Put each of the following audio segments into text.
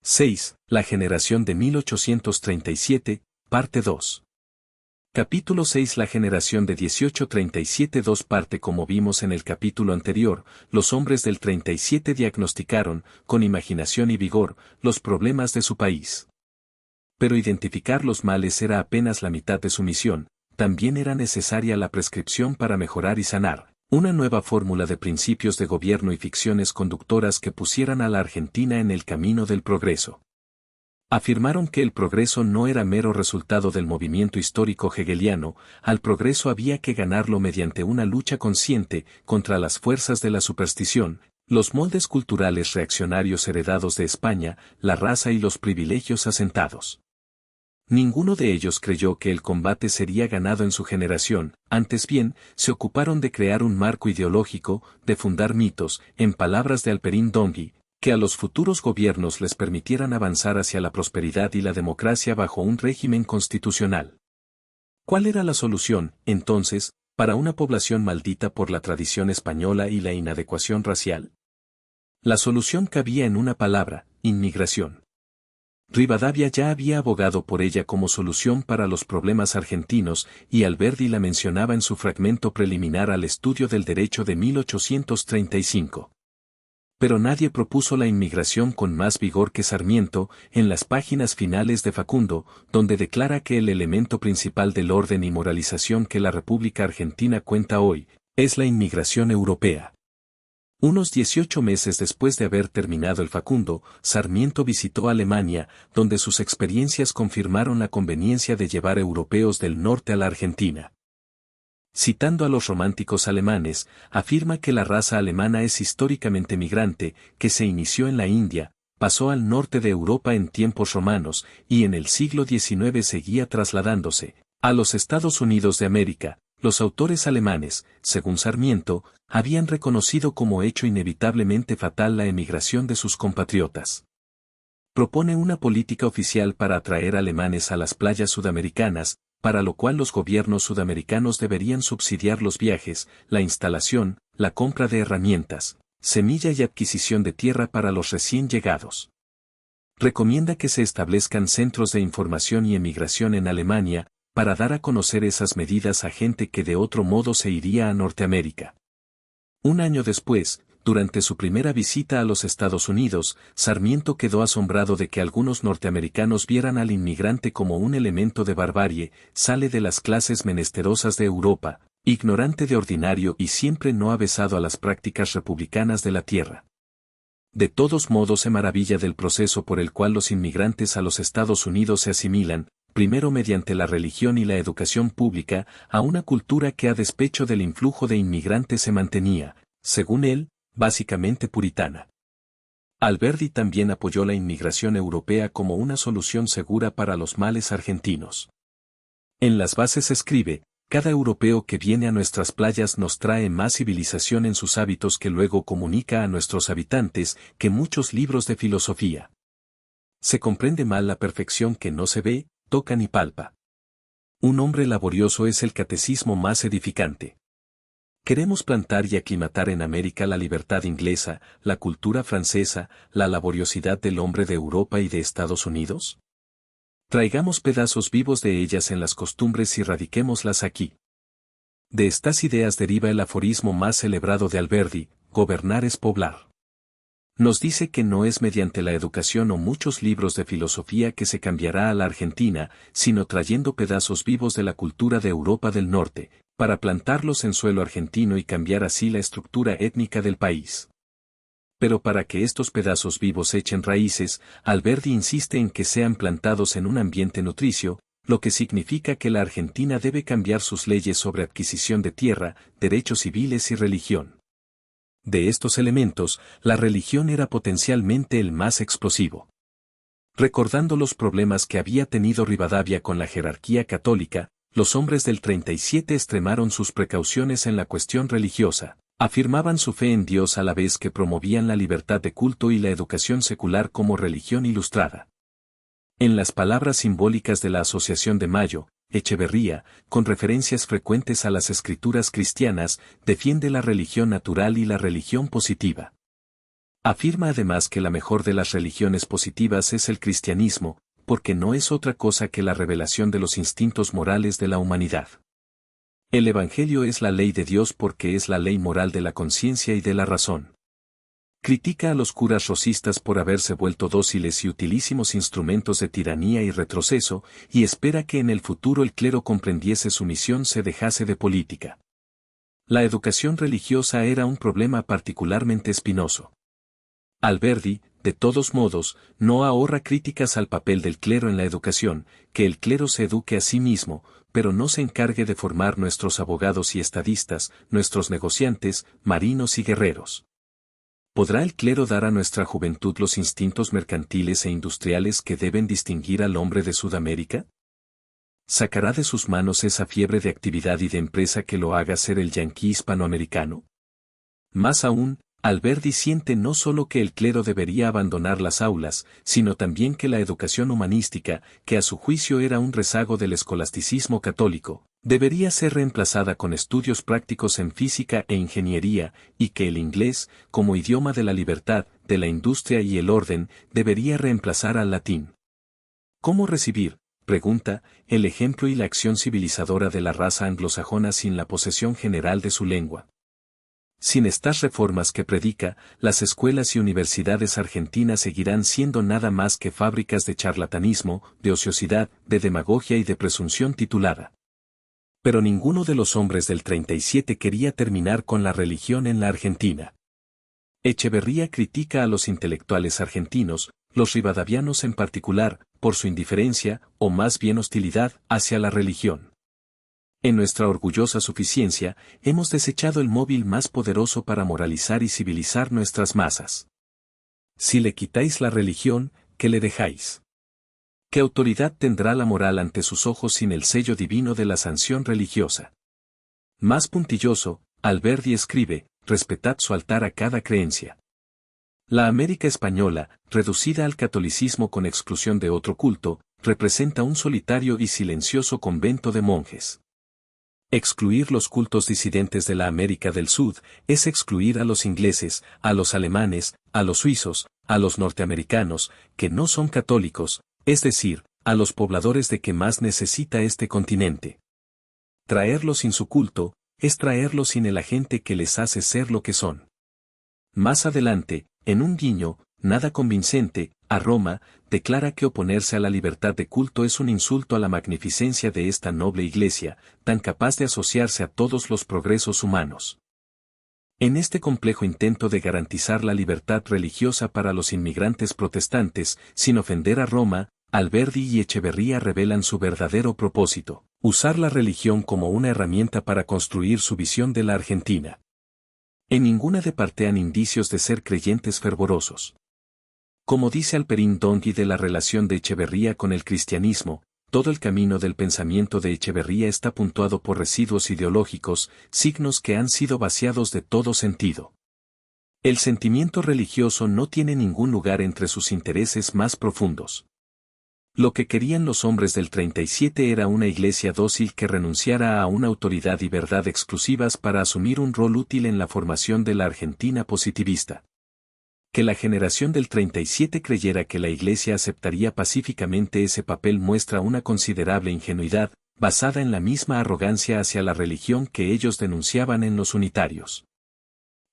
6. La generación de 1837, parte 2. Capítulo 6. La generación de 1837. 2. Parte. Como vimos en el capítulo anterior, los hombres del 37 diagnosticaron, con imaginación y vigor, los problemas de su país. Pero identificar los males era apenas la mitad de su misión, también era necesaria la prescripción para mejorar y sanar, una nueva fórmula de principios de gobierno y ficciones conductoras que pusieran a la Argentina en el camino del progreso. Afirmaron que el progreso no era mero resultado del movimiento histórico hegeliano, al progreso había que ganarlo mediante una lucha consciente contra las fuerzas de la superstición, los moldes culturales reaccionarios heredados de España, la raza y los privilegios asentados. Ninguno de ellos creyó que el combate sería ganado en su generación, antes bien, se ocuparon de crear un marco ideológico, de fundar mitos, en palabras de Alperín Dongui, que a los futuros gobiernos les permitieran avanzar hacia la prosperidad y la democracia bajo un régimen constitucional. ¿Cuál era la solución, entonces, para una población maldita por la tradición española y la inadecuación racial? La solución cabía en una palabra: inmigración. Rivadavia ya había abogado por ella como solución para los problemas argentinos, y Alberdi la mencionaba en su fragmento preliminar al estudio del derecho de 1835. Pero nadie propuso la inmigración con más vigor que Sarmiento, en las páginas finales de Facundo, donde declara que el elemento principal del orden y moralización que la República Argentina cuenta hoy, es la inmigración europea. Unos 18 meses después de haber terminado el Facundo, Sarmiento visitó Alemania, donde sus experiencias confirmaron la conveniencia de llevar europeos del norte a la Argentina. Citando a los románticos alemanes, afirma que la raza alemana es históricamente migrante, que se inició en la India, pasó al norte de Europa en tiempos romanos, y en el siglo XIX seguía trasladándose a los Estados Unidos de América. Los autores alemanes, según Sarmiento, habían reconocido como hecho inevitablemente fatal la emigración de sus compatriotas. Propone una política oficial para atraer alemanes a las playas sudamericanas, para lo cual los gobiernos sudamericanos deberían subsidiar los viajes, la instalación, la compra de herramientas, semilla y adquisición de tierra para los recién llegados. Recomienda que se establezcan centros de información y emigración en Alemania, para dar a conocer esas medidas a gente que de otro modo se iría a Norteamérica. Un año después, durante su primera visita a los Estados Unidos, Sarmiento quedó asombrado de que algunos norteamericanos vieran al inmigrante como un elemento de barbarie, sale de las clases menesterosas de Europa, ignorante de ordinario y siempre no avesado a las prácticas republicanas de la tierra. De todos modos se maravilla del proceso por el cual los inmigrantes a los Estados Unidos se asimilan, primero mediante la religión y la educación pública, a una cultura que a despecho del influjo de inmigrantes se mantenía, según él, básicamente puritana. Alberdi también apoyó la inmigración europea como una solución segura para los males argentinos. En las bases escribe: cada europeo que viene a nuestras playas nos trae más civilización en sus hábitos que luego comunica a nuestros habitantes que muchos libros de filosofía. Se comprende mal la perfección que no se ve, toca ni palpa. Un hombre laborioso es el catecismo más edificante. ¿Queremos plantar y aclimatar en América la libertad inglesa, la cultura francesa, la laboriosidad del hombre de Europa y de Estados Unidos? Traigamos pedazos vivos de ellas en las costumbres y radiquémoslas aquí. De estas ideas deriva el aforismo más celebrado de Alberdi: gobernar es poblar. Nos dice que no es mediante la educación o muchos libros de filosofía que se cambiará a la Argentina, sino trayendo pedazos vivos de la cultura de Europa del Norte, para plantarlos en suelo argentino y cambiar así la estructura étnica del país. Pero para que estos pedazos vivos echen raíces, Alberdi insiste en que sean plantados en un ambiente nutricio, lo que significa que la Argentina debe cambiar sus leyes sobre adquisición de tierra, derechos civiles y religión. De estos elementos, la religión era potencialmente el más explosivo. Recordando los problemas que había tenido Rivadavia con la jerarquía católica, los hombres del 37 extremaron sus precauciones en la cuestión religiosa, afirmaban su fe en Dios a la vez que promovían la libertad de culto y la educación secular como religión ilustrada. En las palabras simbólicas de la Asociación de Mayo, Echeverría, con referencias frecuentes a las escrituras cristianas, defiende la religión natural y la religión positiva. Afirma además que la mejor de las religiones positivas es el cristianismo, porque no es otra cosa que la revelación de los instintos morales de la humanidad. El Evangelio es la ley de Dios porque es la ley moral de la conciencia y de la razón. Critica a los curas rosistas por haberse vuelto dóciles y utilísimos instrumentos de tiranía y retroceso, y espera que en el futuro el clero comprendiese su misión, se dejase de política. La educación religiosa era un problema particularmente espinoso. Alberdi, de todos modos, no ahorra críticas al papel del clero en la educación, que el clero se eduque a sí mismo, pero no se encargue de formar nuestros abogados y estadistas, nuestros negociantes, marinos y guerreros. ¿Podrá el clero dar a nuestra juventud los instintos mercantiles e industriales que deben distinguir al hombre de Sudamérica? ¿Sacará de sus manos esa fiebre de actividad y de empresa que lo haga ser el yanqui hispanoamericano? Más aún, Alberdi siente no solo que el clero debería abandonar las aulas, sino también que la educación humanística, que a su juicio era un rezago del escolasticismo católico, debería ser reemplazada con estudios prácticos en física e ingeniería, y que el inglés, como idioma de la libertad, de la industria y el orden, debería reemplazar al latín. ¿Cómo recibir, pregunta, el ejemplo y la acción civilizadora de la raza anglosajona sin la posesión general de su lengua? Sin estas reformas que predica, las escuelas y universidades argentinas seguirán siendo nada más que fábricas de charlatanismo, de ociosidad, de demagogia y de presunción titulada. Pero ninguno de los hombres del 37 quería terminar con la religión en la Argentina. Echeverría critica a los intelectuales argentinos, los rivadavianos en particular, por su indiferencia, o más bien hostilidad, hacia la religión. En nuestra orgullosa suficiencia, hemos desechado el móvil más poderoso para moralizar y civilizar nuestras masas. Si le quitáis la religión, ¿qué le dejáis? ¿Qué autoridad tendrá la moral ante sus ojos sin el sello divino de la sanción religiosa? Más puntilloso, Alberdi escribe, respetad su altar a cada creencia. La América española, reducida al catolicismo con exclusión de otro culto, representa un solitario y silencioso convento de monjes. Excluir los cultos disidentes de la América del Sur es excluir a los ingleses, a los alemanes, a los suizos, a los norteamericanos, que no son católicos, es decir, a los pobladores de que más necesita este continente. Traerlos sin su culto, es traerlos sin el agente que les hace ser lo que son. Más adelante, en un guiño, nada convincente, a Roma, declara que oponerse a la libertad de culto es un insulto a la magnificencia de esta noble iglesia, tan capaz de asociarse a todos los progresos humanos. En este complejo intento de garantizar la libertad religiosa para los inmigrantes protestantes, sin ofender a Roma, Alberdi y Echeverría revelan su verdadero propósito, usar la religión como una herramienta para construir su visión de la Argentina. En ninguna departean indicios de ser creyentes fervorosos. Como dice Alperín Dongui de la relación de Echeverría con el cristianismo, todo el camino del pensamiento de Echeverría está puntuado por residuos ideológicos, signos que han sido vaciados de todo sentido. El sentimiento religioso no tiene ningún lugar entre sus intereses más profundos. Lo que querían los hombres del 37 era una iglesia dócil que renunciara a una autoridad y verdad exclusivas para asumir un rol útil en la formación de la Argentina positivista. Que la generación del 37 creyera que la Iglesia aceptaría pacíficamente ese papel muestra una considerable ingenuidad, basada en la misma arrogancia hacia la religión que ellos denunciaban en los unitarios.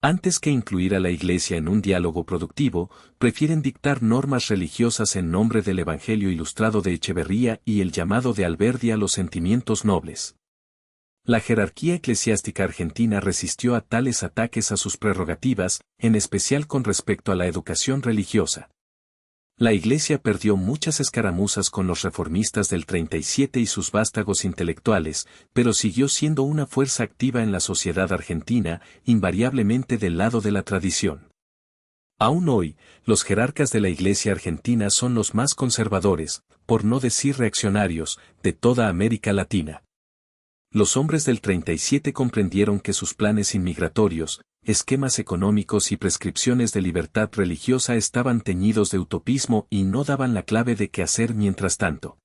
Antes que incluir a la Iglesia en un diálogo productivo, prefieren dictar normas religiosas en nombre del Evangelio ilustrado de Echeverría y el llamado de Alberdi a los sentimientos nobles. La jerarquía eclesiástica argentina resistió a tales ataques a sus prerrogativas, en especial con respecto a la educación religiosa. La Iglesia perdió muchas escaramuzas con los reformistas del 37 y sus vástagos intelectuales, pero siguió siendo una fuerza activa en la sociedad argentina, invariablemente del lado de la tradición. Aún hoy, los jerarcas de la Iglesia argentina son los más conservadores, por no decir reaccionarios, de toda América Latina. Los hombres del 37 comprendieron que sus planes inmigratorios, esquemas económicos y prescripciones de libertad religiosa estaban teñidos de utopismo y no daban la clave de qué hacer mientras tanto.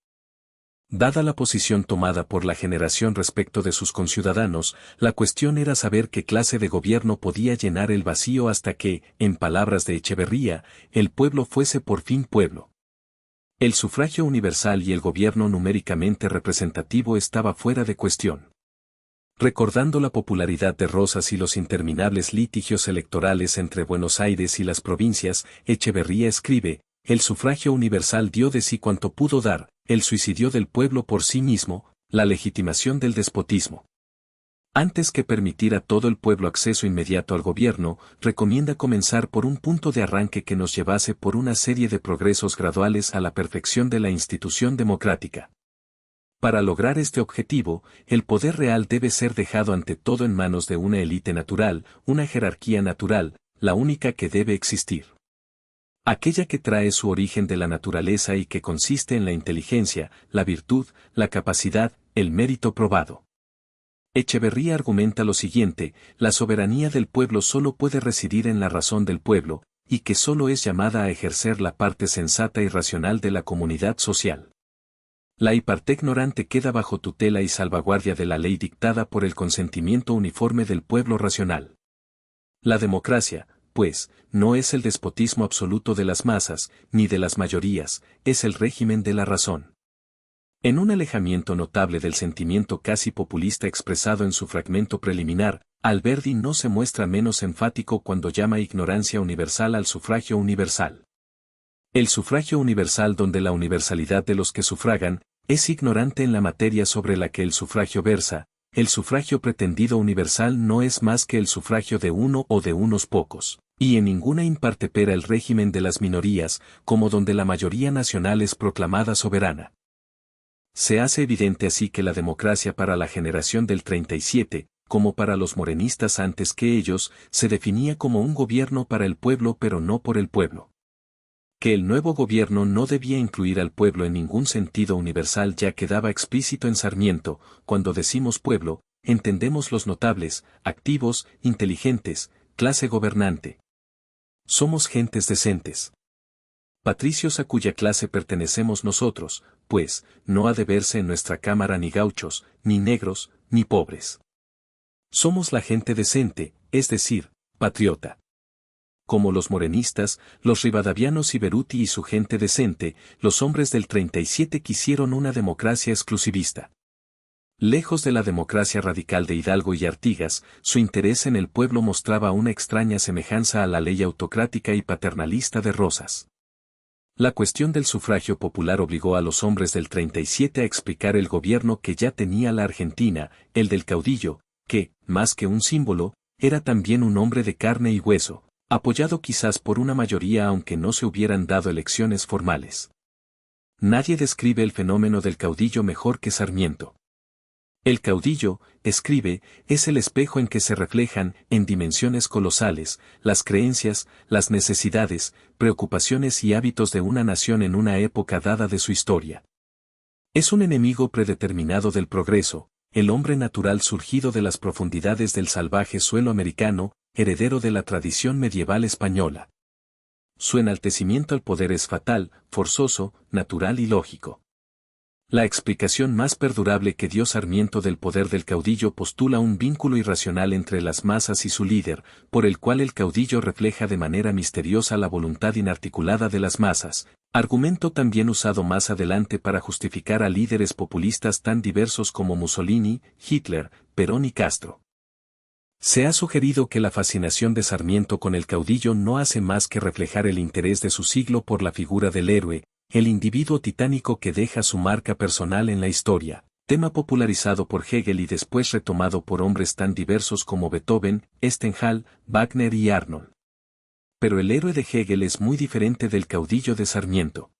Dada la posición tomada por la generación respecto de sus conciudadanos, la cuestión era saber qué clase de gobierno podía llenar el vacío hasta que, en palabras de Echeverría, el pueblo fuese por fin pueblo. El sufragio universal y el gobierno numéricamente representativo estaba fuera de cuestión. Recordando la popularidad de Rosas y los interminables litigios electorales entre Buenos Aires y las provincias, Echeverría escribe: el sufragio universal dio de sí cuanto pudo dar, el suicidio del pueblo por sí mismo, la legitimación del despotismo. Antes que permitir a todo el pueblo acceso inmediato al gobierno, recomienda comenzar por un punto de arranque que nos llevase por una serie de progresos graduales a la perfección de la institución democrática. Para lograr este objetivo, el poder real debe ser dejado ante todo en manos de una élite natural, una jerarquía natural, la única que debe existir. Aquella que trae su origen de la naturaleza y que consiste en la inteligencia, la virtud, la capacidad, el mérito probado. Echeverría argumenta lo siguiente: la soberanía del pueblo solo puede residir en la razón del pueblo, y que solo es llamada a ejercer la parte sensata y racional de la comunidad social. La y parte ignorante queda bajo tutela y salvaguardia de la ley dictada por el consentimiento uniforme del pueblo racional. La democracia, pues, no es el despotismo absoluto de las masas, ni de las mayorías, es el régimen de la razón. En un alejamiento notable del sentimiento casi populista expresado en su fragmento preliminar, Alberdi no se muestra menos enfático cuando llama ignorancia universal al sufragio universal. El sufragio universal, donde la universalidad de los que sufragan es ignorante en la materia sobre la que el sufragio versa, el sufragio pretendido universal no es más que el sufragio de uno o de unos pocos, y en ninguna impartepera el régimen de las minorías, como donde la mayoría nacional es proclamada soberana. Se hace evidente así que la democracia para la generación del 37, como para los morenistas antes que ellos, se definía como un gobierno para el pueblo pero no por el pueblo. Que el nuevo gobierno no debía incluir al pueblo en ningún sentido universal ya quedaba explícito en Sarmiento: cuando decimos pueblo, entendemos los notables, activos, inteligentes, clase gobernante. Somos gentes decentes. Patricios a cuya clase pertenecemos nosotros, pues, no ha de verse en nuestra cámara ni gauchos, ni negros, ni pobres. Somos la gente decente, es decir, patriota. Como los morenistas, los rivadavianos y Beruti y su gente decente, los hombres del 37 quisieron una democracia exclusivista. Lejos de la democracia radical de Hidalgo y Artigas, su interés en el pueblo mostraba una extraña semejanza a la ley autocrática y paternalista de Rosas. La cuestión del sufragio popular obligó a los hombres del 37 a explicar el gobierno que ya tenía la Argentina, el del caudillo, que, más que un símbolo, era también un hombre de carne y hueso, apoyado quizás por una mayoría aunque no se hubieran dado elecciones formales. Nadie describe el fenómeno del caudillo mejor que Sarmiento. El caudillo, escribe, es el espejo en que se reflejan, en dimensiones colosales, las creencias, las necesidades, preocupaciones y hábitos de una nación en una época dada de su historia. Es un enemigo predeterminado del progreso, el hombre natural surgido de las profundidades del salvaje suelo americano, heredero de la tradición medieval española. Su enaltecimiento al poder es fatal, forzoso, natural y lógico. La explicación más perdurable que dio Sarmiento del poder del caudillo postula un vínculo irracional entre las masas y su líder, por el cual el caudillo refleja de manera misteriosa la voluntad inarticulada de las masas, argumento también usado más adelante para justificar a líderes populistas tan diversos como Mussolini, Hitler, Perón y Castro. Se ha sugerido que la fascinación de Sarmiento con el caudillo no hace más que reflejar el interés de su siglo por la figura del héroe, el individuo titánico que deja su marca personal en la historia, tema popularizado por Hegel y después retomado por hombres tan diversos como Beethoven, Stendhal, Wagner y Arnold. Pero el héroe de Hegel es muy diferente del caudillo de Sarmiento.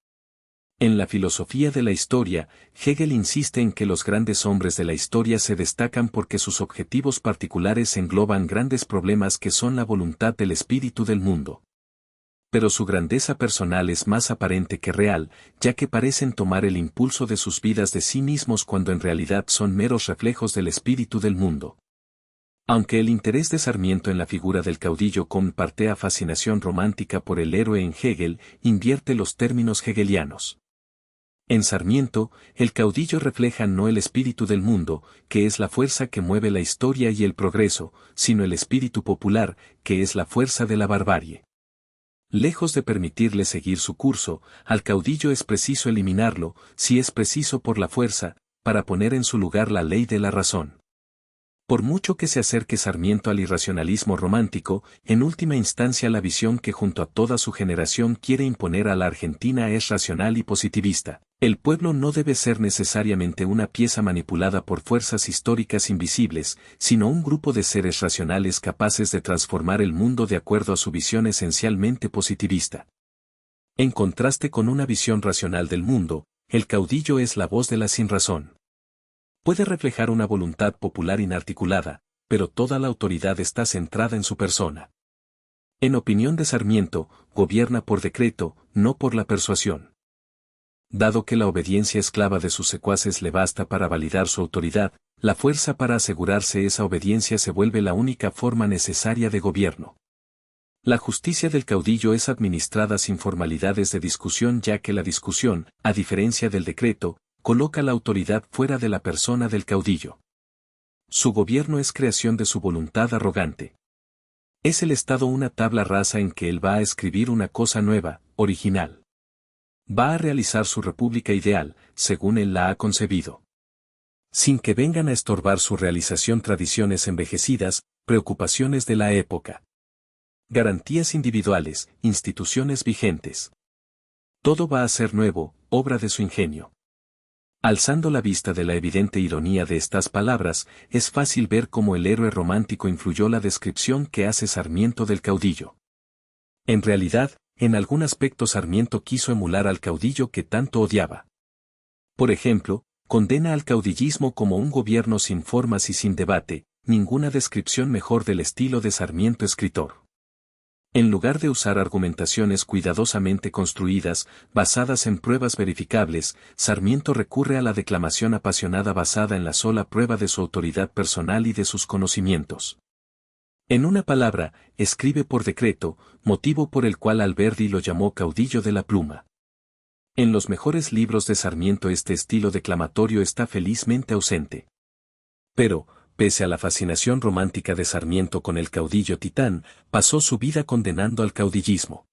En la filosofía de la historia, Hegel insiste en que los grandes hombres de la historia se destacan porque sus objetivos particulares engloban grandes problemas que son la voluntad del espíritu del mundo. Pero su grandeza personal es más aparente que real, ya que parecen tomar el impulso de sus vidas de sí mismos cuando en realidad son meros reflejos del espíritu del mundo. Aunque el interés de Sarmiento en la figura del caudillo comparte a fascinación romántica por el héroe en Hegel, invierte los términos hegelianos. En Sarmiento, el caudillo refleja no el espíritu del mundo, que es la fuerza que mueve la historia y el progreso, sino el espíritu popular, que es la fuerza de la barbarie. Lejos de permitirle seguir su curso, al caudillo es preciso eliminarlo, si es preciso por la fuerza, para poner en su lugar la ley de la razón. Por mucho que se acerque Sarmiento al irracionalismo romántico, en última instancia la visión que junto a toda su generación quiere imponer a la Argentina es racional y positivista. El pueblo no debe ser necesariamente una pieza manipulada por fuerzas históricas invisibles, sino un grupo de seres racionales capaces de transformar el mundo de acuerdo a su visión esencialmente positivista. En contraste con una visión racional del mundo, el caudillo es la voz de la sinrazón. Puede reflejar una voluntad popular inarticulada, pero toda la autoridad está centrada en su persona. En opinión de Sarmiento, gobierna por decreto, no por la persuasión. Dado que la obediencia esclava de sus secuaces le basta para validar su autoridad, la fuerza para asegurarse esa obediencia se vuelve la única forma necesaria de gobierno. La justicia del caudillo es administrada sin formalidades de discusión, ya que la discusión, a diferencia del decreto, coloca la autoridad fuera de la persona del caudillo. Su gobierno es creación de su voluntad arrogante. Es el Estado una tabla rasa en que él va a escribir una cosa nueva, original. Va a realizar su república ideal, según él la ha concebido. Sin que vengan a estorbar su realización tradiciones envejecidas, preocupaciones de la época. Garantías individuales, instituciones vigentes. Todo va a ser nuevo, obra de su ingenio. Alzando la vista de la evidente ironía de estas palabras, es fácil ver cómo el héroe romántico influyó la descripción que hace Sarmiento del caudillo. En realidad, en algún aspecto Sarmiento quiso emular al caudillo que tanto odiaba. Por ejemplo, condena al caudillismo como un gobierno sin formas y sin debate, ninguna descripción mejor del estilo de Sarmiento escritor. En lugar de usar argumentaciones cuidadosamente construidas, basadas en pruebas verificables, Sarmiento recurre a la declamación apasionada basada en la sola prueba de su autoridad personal y de sus conocimientos. En una palabra, escribe por decreto, motivo por el cual Alberdi lo llamó caudillo de la pluma. En los mejores libros de Sarmiento este estilo declamatorio está felizmente ausente. Pero, pese a la fascinación romántica de Sarmiento con el caudillo titán, pasó su vida condenando al caudillismo.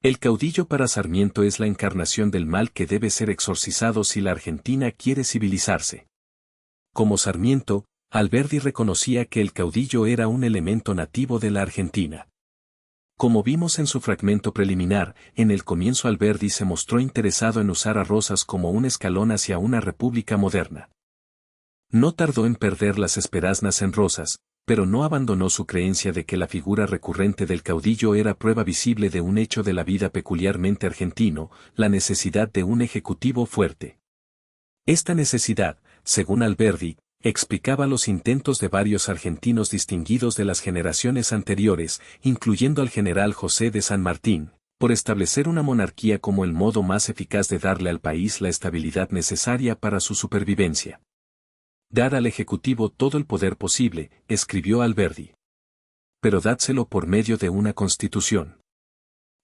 El caudillo para Sarmiento es la encarnación del mal que debe ser exorcizado si la Argentina quiere civilizarse. Como Sarmiento, Alberdi reconocía que el caudillo era un elemento nativo de la Argentina. Como vimos en su fragmento preliminar, en el comienzo Alberdi se mostró interesado en usar a Rosas como un escalón hacia una república moderna. No tardó en perder las esperanzas en Rosas, pero no abandonó su creencia de que la figura recurrente del caudillo era prueba visible de un hecho de la vida peculiarmente argentino, la necesidad de un ejecutivo fuerte. Esta necesidad, según Alberdi, explicaba los intentos de varios argentinos distinguidos de las generaciones anteriores, incluyendo al general José de San Martín, por establecer una monarquía como el modo más eficaz de darle al país la estabilidad necesaria para su supervivencia. Dar al Ejecutivo todo el poder posible, escribió Alberdi. Pero dádselo por medio de una constitución.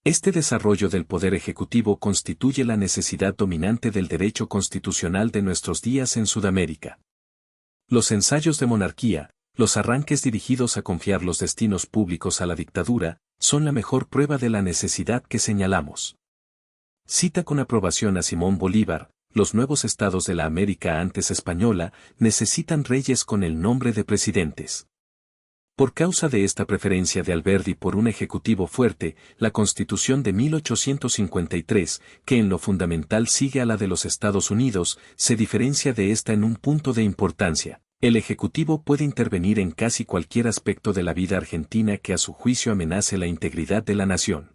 Este desarrollo del poder ejecutivo constituye la necesidad dominante del derecho constitucional de nuestros días en Sudamérica. Los ensayos de monarquía, los arranques dirigidos a confiar los destinos públicos a la dictadura, son la mejor prueba de la necesidad que señalamos. Cita con aprobación a Simón Bolívar: los nuevos estados de la América antes española necesitan reyes con el nombre de presidentes. Por causa de esta preferencia de Alberdi por un ejecutivo fuerte, la Constitución de 1853, que en lo fundamental sigue a la de los Estados Unidos, se diferencia de esta en un punto de importancia. El Ejecutivo puede intervenir en casi cualquier aspecto de la vida argentina que a su juicio amenace la integridad de la nación.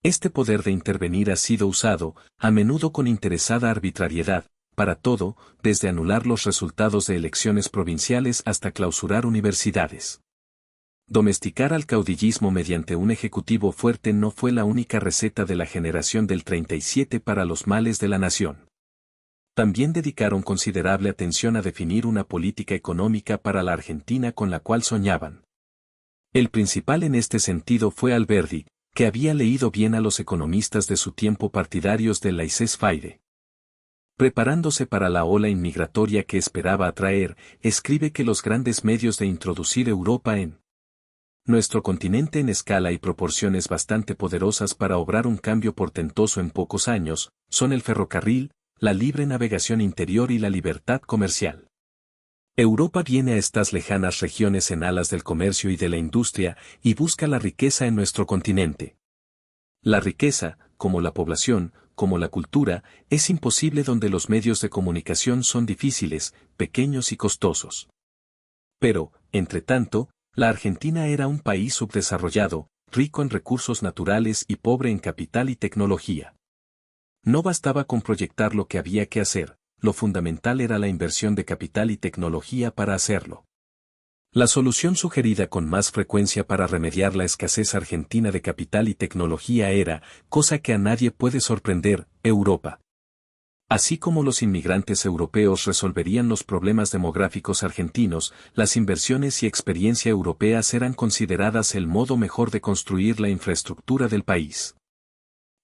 Este poder de intervenir ha sido usado, a menudo con interesada arbitrariedad, para todo, desde anular los resultados de elecciones provinciales hasta clausurar universidades. Domesticar al caudillismo mediante un ejecutivo fuerte no fue la única receta de la generación del 37 para los males de la nación. También dedicaron considerable atención a definir una política económica para la Argentina con la cual soñaban. El principal en este sentido fue Alberdi, que había leído bien a los economistas de su tiempo partidarios del laissez-faire. Preparándose para la ola inmigratoria que esperaba atraer, escribe que los grandes medios de introducir Europa en nuestro continente en escala y proporciones bastante poderosas para obrar un cambio portentoso en pocos años, son el ferrocarril, la libre navegación interior y la libertad comercial. Europa viene a estas lejanas regiones en alas del comercio y de la industria y busca la riqueza en nuestro continente. La riqueza, como la población, como la cultura, es imposible donde los medios de comunicación son difíciles, pequeños y costosos. Pero, entre tanto, la Argentina era un país subdesarrollado, rico en recursos naturales y pobre en capital y tecnología. No bastaba con proyectar lo que había que hacer, lo fundamental era la inversión de capital y tecnología para hacerlo. La solución sugerida con más frecuencia para remediar la escasez argentina de capital y tecnología era, cosa que a nadie puede sorprender, Europa. Así como los inmigrantes europeos resolverían los problemas demográficos argentinos, las inversiones y experiencia europeas eran consideradas el modo mejor de construir la infraestructura del país.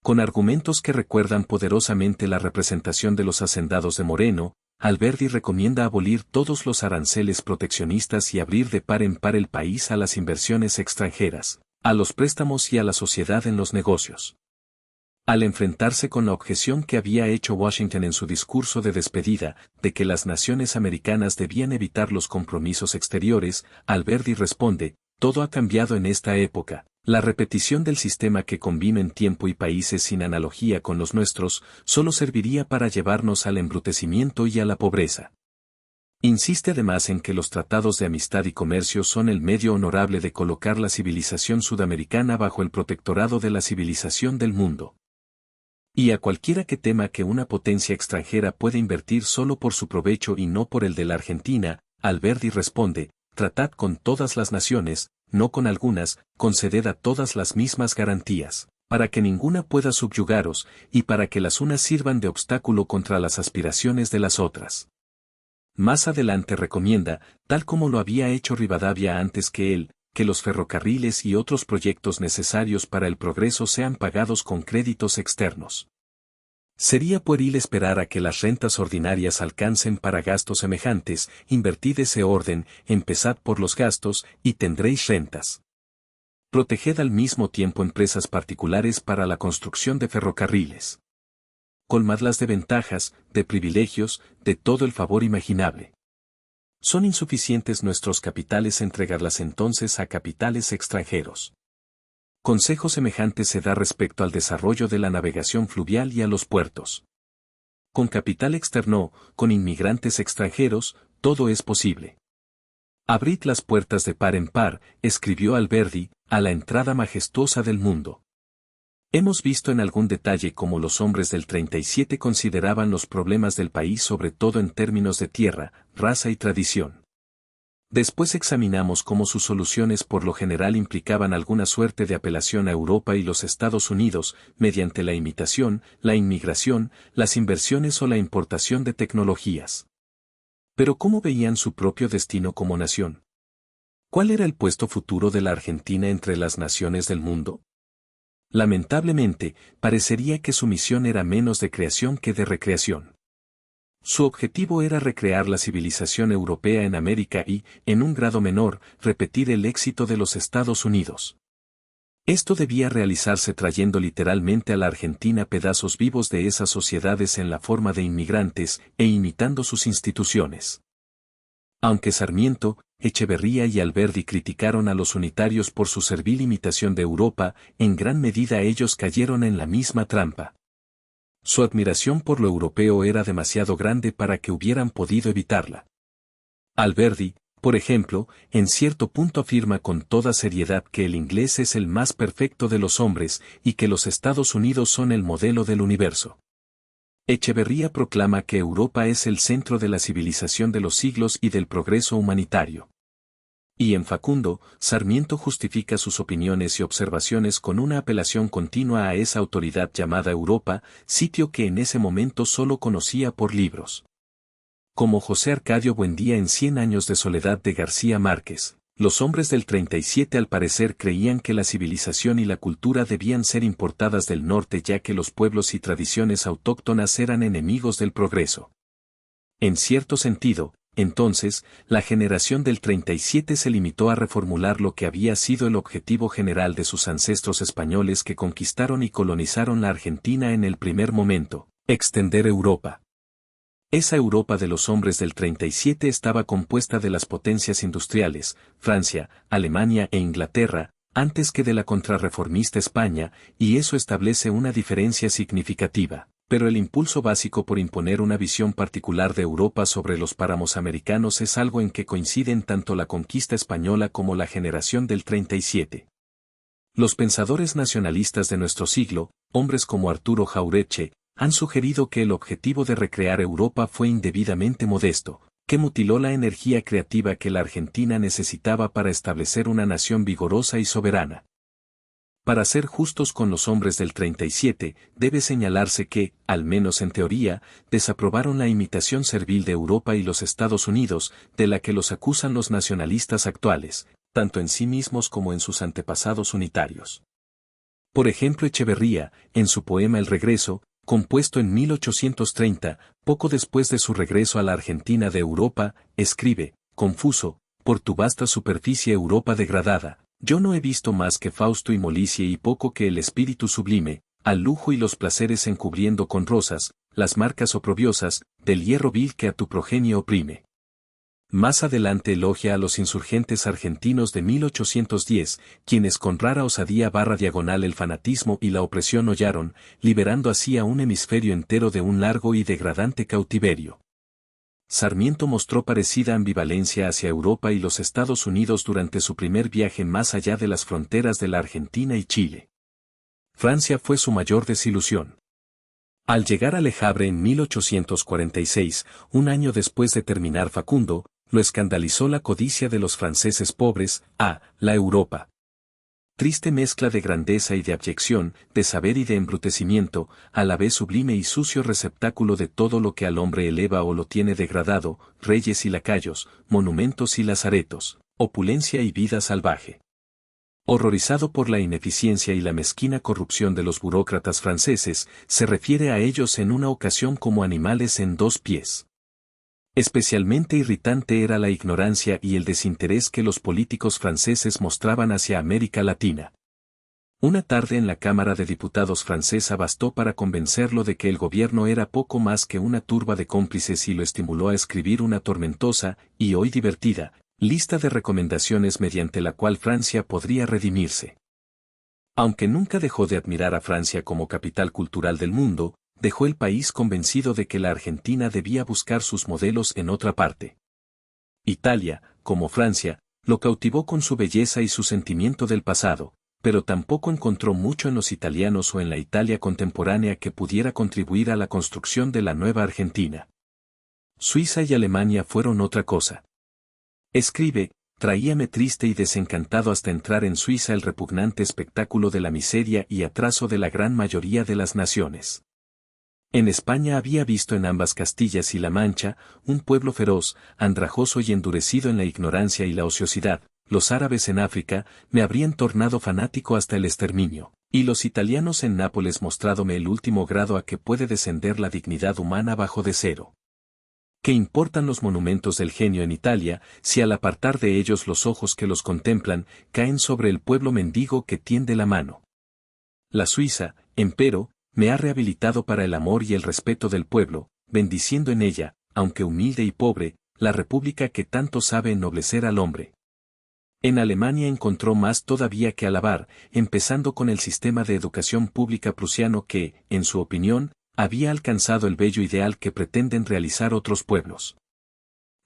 Con argumentos que recuerdan poderosamente la representación de los hacendados de Moreno, Alberdi recomienda abolir todos los aranceles proteccionistas y abrir de par en par el país a las inversiones extranjeras, a los préstamos y a la sociedad en los negocios. Al enfrentarse con la objeción que había hecho Washington en su discurso de despedida, de que las naciones americanas debían evitar los compromisos exteriores, Alberdi responde, todo ha cambiado en esta época. La repetición del sistema que combina en tiempo y países sin analogía con los nuestros, solo serviría para llevarnos al embrutecimiento y a la pobreza. Insiste además en que los tratados de amistad y comercio son el medio honorable de colocar la civilización sudamericana bajo el protectorado de la civilización del mundo. Y a cualquiera que tema que una potencia extranjera puede invertir solo por su provecho y no por el de la Argentina, Alberdi responde, tratad con todas las naciones, no con algunas, conceded a todas las mismas garantías, para que ninguna pueda subyugaros, y para que las unas sirvan de obstáculo contra las aspiraciones de las otras. Más adelante recomienda, tal como lo había hecho Rivadavia antes que él, que los ferrocarriles y otros proyectos necesarios para el progreso sean pagados con créditos externos. Sería pueril esperar a que las rentas ordinarias alcancen para gastos semejantes, invertid ese orden, empezad por los gastos, y tendréis rentas. Proteged al mismo tiempo empresas particulares para la construcción de ferrocarriles. Colmadlas de ventajas, de privilegios, de todo el favor imaginable. ¿Son insuficientes nuestros capitales? Entregarlas entonces a capitales extranjeros. Consejo semejante se da respecto al desarrollo de la navegación fluvial y a los puertos. Con capital externo, con inmigrantes extranjeros, todo es posible. Abrid las puertas de par en par, escribió Alberdi, a la entrada majestuosa del mundo. Hemos visto en algún detalle cómo los hombres del 37 consideraban los problemas del país sobre todo en términos de tierra, raza y tradición. Después examinamos cómo sus soluciones por lo general implicaban alguna suerte de apelación a Europa y los Estados Unidos, mediante la imitación, la inmigración, las inversiones o la importación de tecnologías. Pero ¿cómo veían su propio destino como nación? ¿Cuál era el puesto futuro de la Argentina entre las naciones del mundo? Lamentablemente, parecería que su misión era menos de creación que de recreación. Su objetivo era recrear la civilización europea en América y, en un grado menor, repetir el éxito de los Estados Unidos. Esto debía realizarse trayendo literalmente a la Argentina pedazos vivos de esas sociedades en la forma de inmigrantes, e imitando sus instituciones. Aunque Sarmiento, Echeverría y Alberdi criticaron a los unitarios por su servil imitación de Europa, en gran medida ellos cayeron en la misma trampa. Su admiración por lo europeo era demasiado grande para que hubieran podido evitarla. Alberdi, por ejemplo, en cierto punto afirma con toda seriedad que el inglés es el más perfecto de los hombres y que los Estados Unidos son el modelo del universo. Echeverría proclama que Europa es el centro de la civilización de los siglos y del progreso humanitario. Y en Facundo, Sarmiento justifica sus opiniones y observaciones con una apelación continua a esa autoridad llamada Europa, sitio que en ese momento solo conocía por libros. Como José Arcadio Buendía en Cien años de soledad de García Márquez, Los hombres del 37 al parecer creían que la civilización y la cultura debían ser importadas del norte ya que los pueblos y tradiciones autóctonas eran enemigos del progreso. En cierto sentido, entonces, la generación del 37 se limitó a reformular lo que había sido el objetivo general de sus ancestros españoles que conquistaron y colonizaron la Argentina en el primer momento, extender Europa. Esa Europa de los hombres del 37 estaba compuesta de las potencias industriales, Francia, Alemania e Inglaterra, antes que de la contrarreformista España, y eso establece una diferencia significativa. Pero el impulso básico por imponer una visión particular de Europa sobre los páramos americanos es algo en que coinciden tanto la conquista española como la generación del 37. Los pensadores nacionalistas de nuestro siglo, hombres como Arturo Jauretche, han sugerido que el objetivo de recrear Europa fue indebidamente modesto, que mutiló la energía creativa que la Argentina necesitaba para establecer una nación vigorosa y soberana. Para ser justos con los hombres del 37, debe señalarse que, al menos en teoría, desaprobaron la imitación servil de Europa y los Estados Unidos, de la que los acusan los nacionalistas actuales, tanto en sí mismos como en sus antepasados unitarios. Por ejemplo, Echeverría, en su poema El Regreso, compuesto en 1830, poco después de su regreso a la Argentina de Europa, escribe, confuso, por tu vasta superficie Europa degradada, yo no he visto más que Fausto y Molicie y poco que el espíritu sublime, al lujo y los placeres encubriendo con rosas, las marcas oprobiosas, del hierro vil que a tu progenie oprime. Más adelante elogia a los insurgentes argentinos de 1810, quienes con rara osadía /diagonal el fanatismo y la opresión hollaron, liberando así a un hemisferio entero de un largo y degradante cautiverio. Sarmiento mostró parecida ambivalencia hacia Europa y los Estados Unidos durante su primer viaje más allá de las fronteras de la Argentina y Chile. Francia fue su mayor desilusión. Al llegar a Le Havre en 1846, un año después de terminar Facundo, lo escandalizó la codicia de los franceses pobres, la Europa. Triste mezcla de grandeza y de abyección, de saber y de embrutecimiento, a la vez sublime y sucio receptáculo de todo lo que al hombre eleva o lo tiene degradado, reyes y lacayos, monumentos y lazaretos, opulencia y vida salvaje. Horrorizado por la ineficiencia y la mezquina corrupción de los burócratas franceses, se refiere a ellos en una ocasión como animales en dos pies. Especialmente irritante era la ignorancia y el desinterés que los políticos franceses mostraban hacia América Latina. Una tarde en la Cámara de Diputados francesa bastó para convencerlo de que el gobierno era poco más que una turba de cómplices y lo estimuló a escribir una tormentosa, y hoy divertida, lista de recomendaciones mediante la cual Francia podría redimirse. Aunque nunca dejó de admirar a Francia como capital cultural del mundo, dejó el país convencido de que la Argentina debía buscar sus modelos en otra parte. Italia, como Francia, lo cautivó con su belleza y su sentimiento del pasado, pero tampoco encontró mucho en los italianos o en la Italia contemporánea que pudiera contribuir a la construcción de la nueva Argentina. Suiza y Alemania fueron otra cosa. Escribe, traíame triste y desencantado hasta entrar en Suiza el repugnante espectáculo de la miseria y atraso de la gran mayoría de las naciones. En España había visto en ambas Castillas y La Mancha, un pueblo feroz, andrajoso y endurecido en la ignorancia y la ociosidad. Los árabes en África me habrían tornado fanático hasta el exterminio, y los italianos en Nápoles mostrádome el último grado a que puede descender la dignidad humana bajo de cero. ¿Qué importan los monumentos del genio en Italia, si al apartar de ellos los ojos que los contemplan, caen sobre el pueblo mendigo que tiende la mano? La Suiza, empero, me ha rehabilitado para el amor y el respeto del pueblo, bendiciendo en ella, aunque humilde y pobre, la república que tanto sabe ennoblecer al hombre. En Alemania encontró más todavía que alabar, empezando con el sistema de educación pública prusiano que, en su opinión, había alcanzado el bello ideal que pretenden realizar otros pueblos.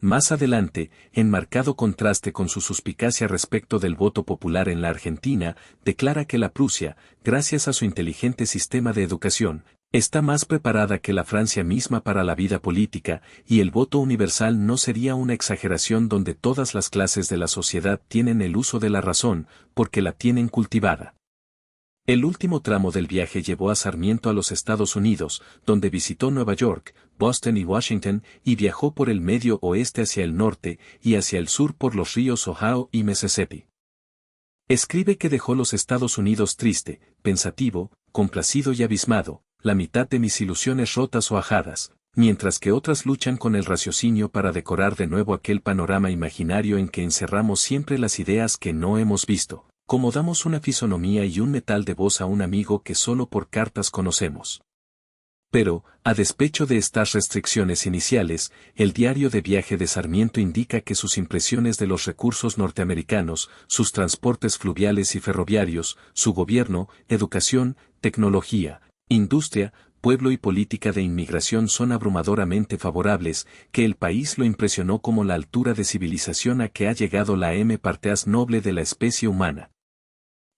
Más adelante, en marcado contraste con su suspicacia respecto del voto popular en la Argentina, declara que la Prusia, gracias a su inteligente sistema de educación, está más preparada que la Francia misma para la vida política, y el voto universal no sería una exageración donde todas las clases de la sociedad tienen el uso de la razón, porque la tienen cultivada. El último tramo del viaje llevó a Sarmiento a los Estados Unidos, donde visitó Nueva York, Boston y Washington, y viajó por el medio oeste hacia el norte y hacia el sur por los ríos Ohio y Mississippi. Escribe que dejó los Estados Unidos triste, pensativo, complacido y abismado, la mitad de mis ilusiones rotas o ajadas, mientras que otras luchan con el raciocinio para decorar de nuevo aquel panorama imaginario en que encerramos siempre las ideas que no hemos visto, como damos una fisonomía y un metal de voz a un amigo que solo por cartas conocemos. Pero, a despecho de estas restricciones iniciales, el diario de viaje de Sarmiento indica que sus impresiones de los recursos norteamericanos, sus transportes fluviales y ferroviarios, su gobierno, educación, tecnología, industria, pueblo y política de inmigración son abrumadoramente favorables, que el país lo impresionó como la altura de civilización a que ha llegado la parteas noble de la especie humana.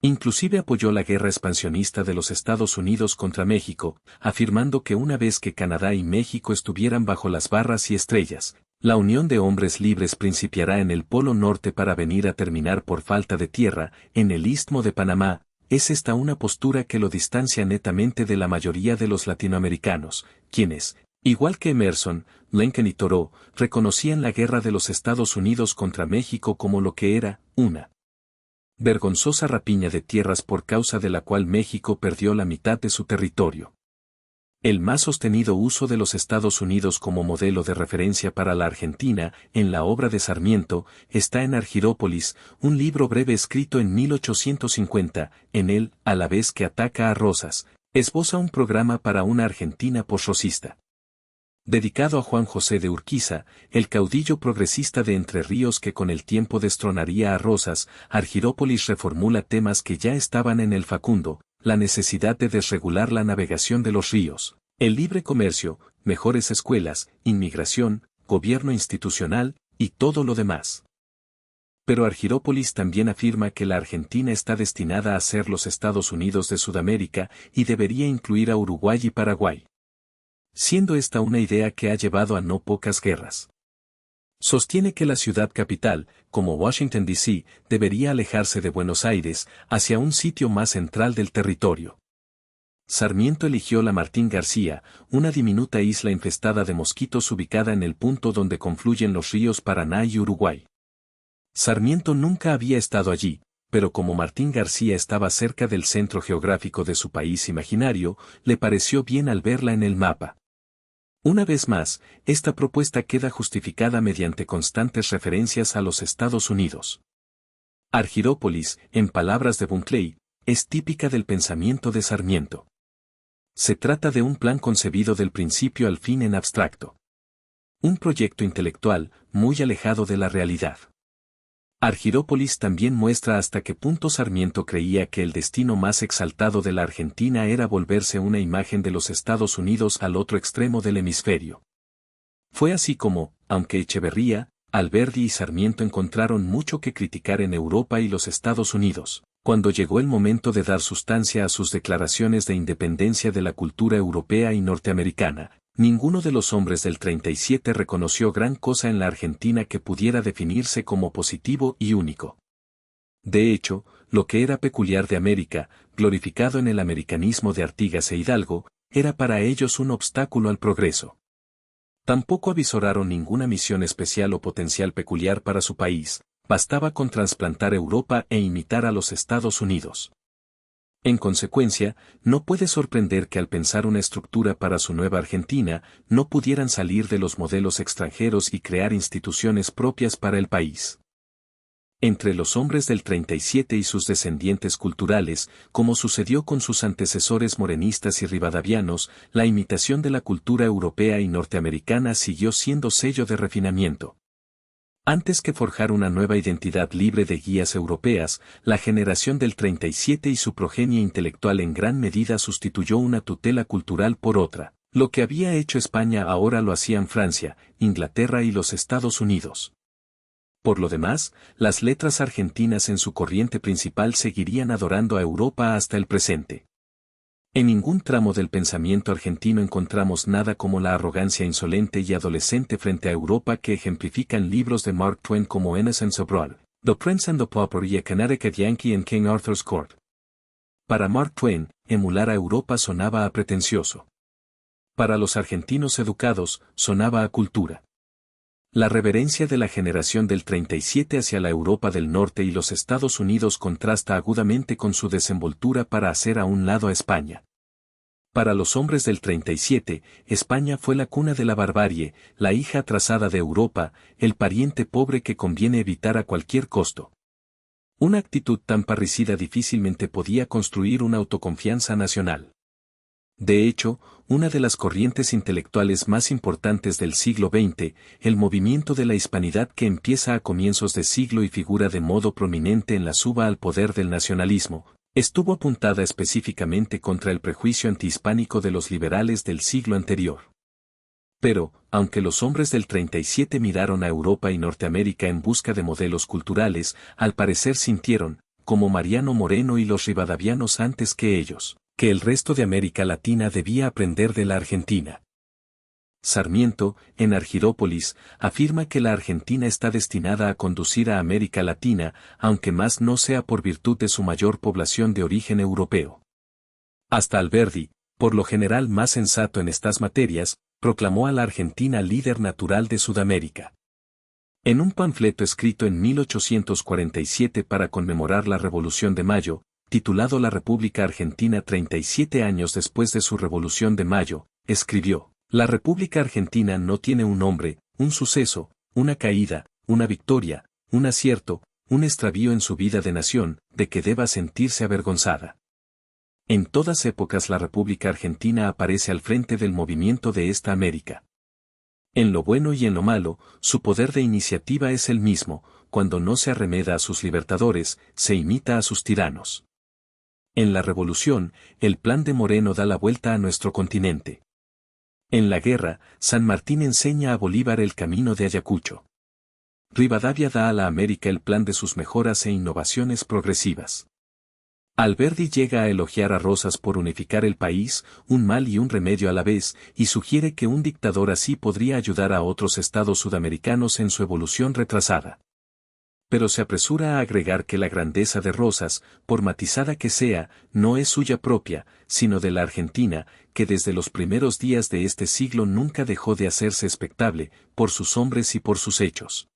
Inclusive apoyó la guerra expansionista de los Estados Unidos contra México, afirmando que una vez que Canadá y México estuvieran bajo las barras y estrellas, la unión de hombres libres principiará en el Polo Norte para venir a terminar por falta de tierra, en el Istmo de Panamá. Es esta una postura que lo distancia netamente de la mayoría de los latinoamericanos, quienes, igual que Emerson, Lincoln y Thoreau, reconocían la guerra de los Estados Unidos contra México como lo que era, una vergonzosa rapiña de tierras por causa de la cual México perdió la mitad de su territorio. El más sostenido uso de los Estados Unidos como modelo de referencia para la Argentina, en la obra de Sarmiento, está en Argyrópolis, un libro breve escrito en 1850, en él, a la vez que ataca a Rosas, esboza un programa para una Argentina posrosista. Dedicado a Juan José de Urquiza, el caudillo progresista de Entre Ríos que con el tiempo destronaría a Rosas, Argyrópolis reformula temas que ya estaban en el Facundo, la necesidad de desregular la navegación de los ríos, el libre comercio, mejores escuelas, inmigración, gobierno institucional, y todo lo demás. Pero Argyrópolis también afirma que la Argentina está destinada a ser los Estados Unidos de Sudamérica y debería incluir a Uruguay y Paraguay. Siendo esta una idea que ha llevado a no pocas guerras. Sostiene que la ciudad capital, como Washington D.C., debería alejarse de Buenos Aires, hacia un sitio más central del territorio. Sarmiento eligió la Martín García, una diminuta isla infestada de mosquitos ubicada en el punto donde confluyen los ríos Paraná y Uruguay. Sarmiento nunca había estado allí, pero como Martín García estaba cerca del centro geográfico de su país imaginario, le pareció bien al verla en el mapa. Una vez más, esta propuesta queda justificada mediante constantes referencias a los Estados Unidos. Argyrópolis, en palabras de Bunkley, es típica del pensamiento de Sarmiento. Se trata de un plan concebido del principio al fin en abstracto. Un proyecto intelectual, muy alejado de la realidad. Argyrópolis también muestra hasta qué punto Sarmiento creía que el destino más exaltado de la Argentina era volverse una imagen de los Estados Unidos al otro extremo del hemisferio. Fue así como, aunque Echeverría, Alberdi y Sarmiento encontraron mucho que criticar en Europa y los Estados Unidos, cuando llegó el momento de dar sustancia a sus declaraciones de independencia de la cultura europea y norteamericana, ninguno de los hombres del 37 reconoció gran cosa en la Argentina que pudiera definirse como positivo y único. De hecho, lo que era peculiar de América, glorificado en el americanismo de Artigas e Hidalgo, era para ellos un obstáculo al progreso. Tampoco avisoraron ninguna misión especial o potencial peculiar para su país, bastaba con trasplantar Europa e imitar a los Estados Unidos. En consecuencia, no puede sorprender que al pensar una estructura para su nueva Argentina, no pudieran salir de los modelos extranjeros y crear instituciones propias para el país. Entre los hombres del 37 y sus descendientes culturales, como sucedió con sus antecesores morenistas y rivadavianos, la imitación de la cultura europea y norteamericana siguió siendo sello de refinamiento. Antes que forjar una nueva identidad libre de guías europeas, la generación del 37 y su progenie intelectual en gran medida sustituyó una tutela cultural por otra. Lo que había hecho España ahora lo hacían Francia, Inglaterra y los Estados Unidos. Por lo demás, las letras argentinas en su corriente principal seguirían adorando a Europa hasta el presente. En ningún tramo del pensamiento argentino encontramos nada como la arrogancia insolente y adolescente frente a Europa que ejemplifican libros de Mark Twain como Innocents Abroad, The Prince and the Pauper y A Connecticut Yankee en King Arthur's Court. Para Mark Twain, emular a Europa sonaba a pretencioso. Para los argentinos educados, sonaba a cultura. La reverencia de la generación del 37 hacia la Europa del Norte y los Estados Unidos contrasta agudamente con su desenvoltura para hacer a un lado a España. Para los hombres del 37, España fue la cuna de la barbarie, la hija atrasada de Europa, el pariente pobre que conviene evitar a cualquier costo. Una actitud tan parricida difícilmente podía construir una autoconfianza nacional. De hecho, una de las corrientes intelectuales más importantes del siglo XX, el movimiento de la hispanidad que empieza a comienzos de siglo y figura de modo prominente en la suba al poder del nacionalismo, estuvo apuntada específicamente contra el prejuicio antihispánico de los liberales del siglo anterior. Pero, aunque los hombres del 37 miraron a Europa y Norteamérica en busca de modelos culturales, al parecer sintieron, como Mariano Moreno y los rivadavianos antes que ellos, que el resto de América Latina debía aprender de la Argentina. Sarmiento, en Argirópolis, afirma que la Argentina está destinada a conducir a América Latina, aunque más no sea por virtud de su mayor población de origen europeo. Hasta Alberdi, por lo general más sensato en estas materias, proclamó a la Argentina líder natural de Sudamérica. En un panfleto escrito en 1847 para conmemorar la Revolución de Mayo, titulado La República Argentina 37 años después de su Revolución de Mayo, escribió: La República Argentina no tiene un nombre, un suceso, una caída, una victoria, un acierto, un extravío en su vida de nación, de que deba sentirse avergonzada. En todas épocas la República Argentina aparece al frente del movimiento de esta América. En lo bueno y en lo malo, su poder de iniciativa es el mismo, cuando no se arremeda a sus libertadores, se imita a sus tiranos. En la revolución, el plan de Moreno da la vuelta a nuestro continente. En la guerra, San Martín enseña a Bolívar el camino de Ayacucho. Rivadavia da a la América el plan de sus mejoras e innovaciones progresivas. Alberdi llega a elogiar a Rosas por unificar el país, un mal y un remedio a la vez, y sugiere que un dictador así podría ayudar a otros estados sudamericanos en su evolución retrasada. Pero se apresura a agregar que la grandeza de Rosas, por matizada que sea, no es suya propia, sino de la Argentina, que desde los primeros días de este siglo nunca dejó de hacerse expectable, por sus hombres y por sus hechos.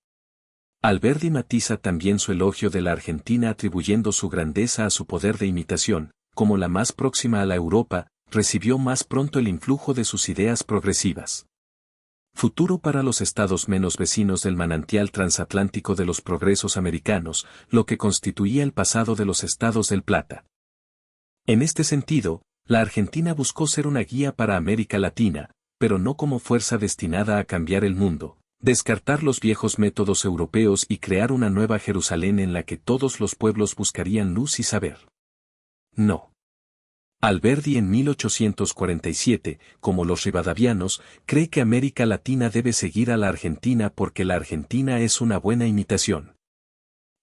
Alberdi matiza también su elogio de la Argentina atribuyendo su grandeza a su poder de imitación, como la más próxima a la Europa, recibió más pronto el influjo de sus ideas progresivas. Futuro para los estados menos vecinos del manantial transatlántico de los progresos americanos, lo que constituía el pasado de los estados del Plata. En este sentido, la Argentina buscó ser una guía para América Latina, pero no como fuerza destinada a cambiar el mundo, descartar los viejos métodos europeos y crear una nueva Jerusalén en la que todos los pueblos buscarían luz y saber. No. Alberdi en 1847, como los rivadavianos, cree que América Latina debe seguir a la Argentina porque la Argentina es una buena imitación.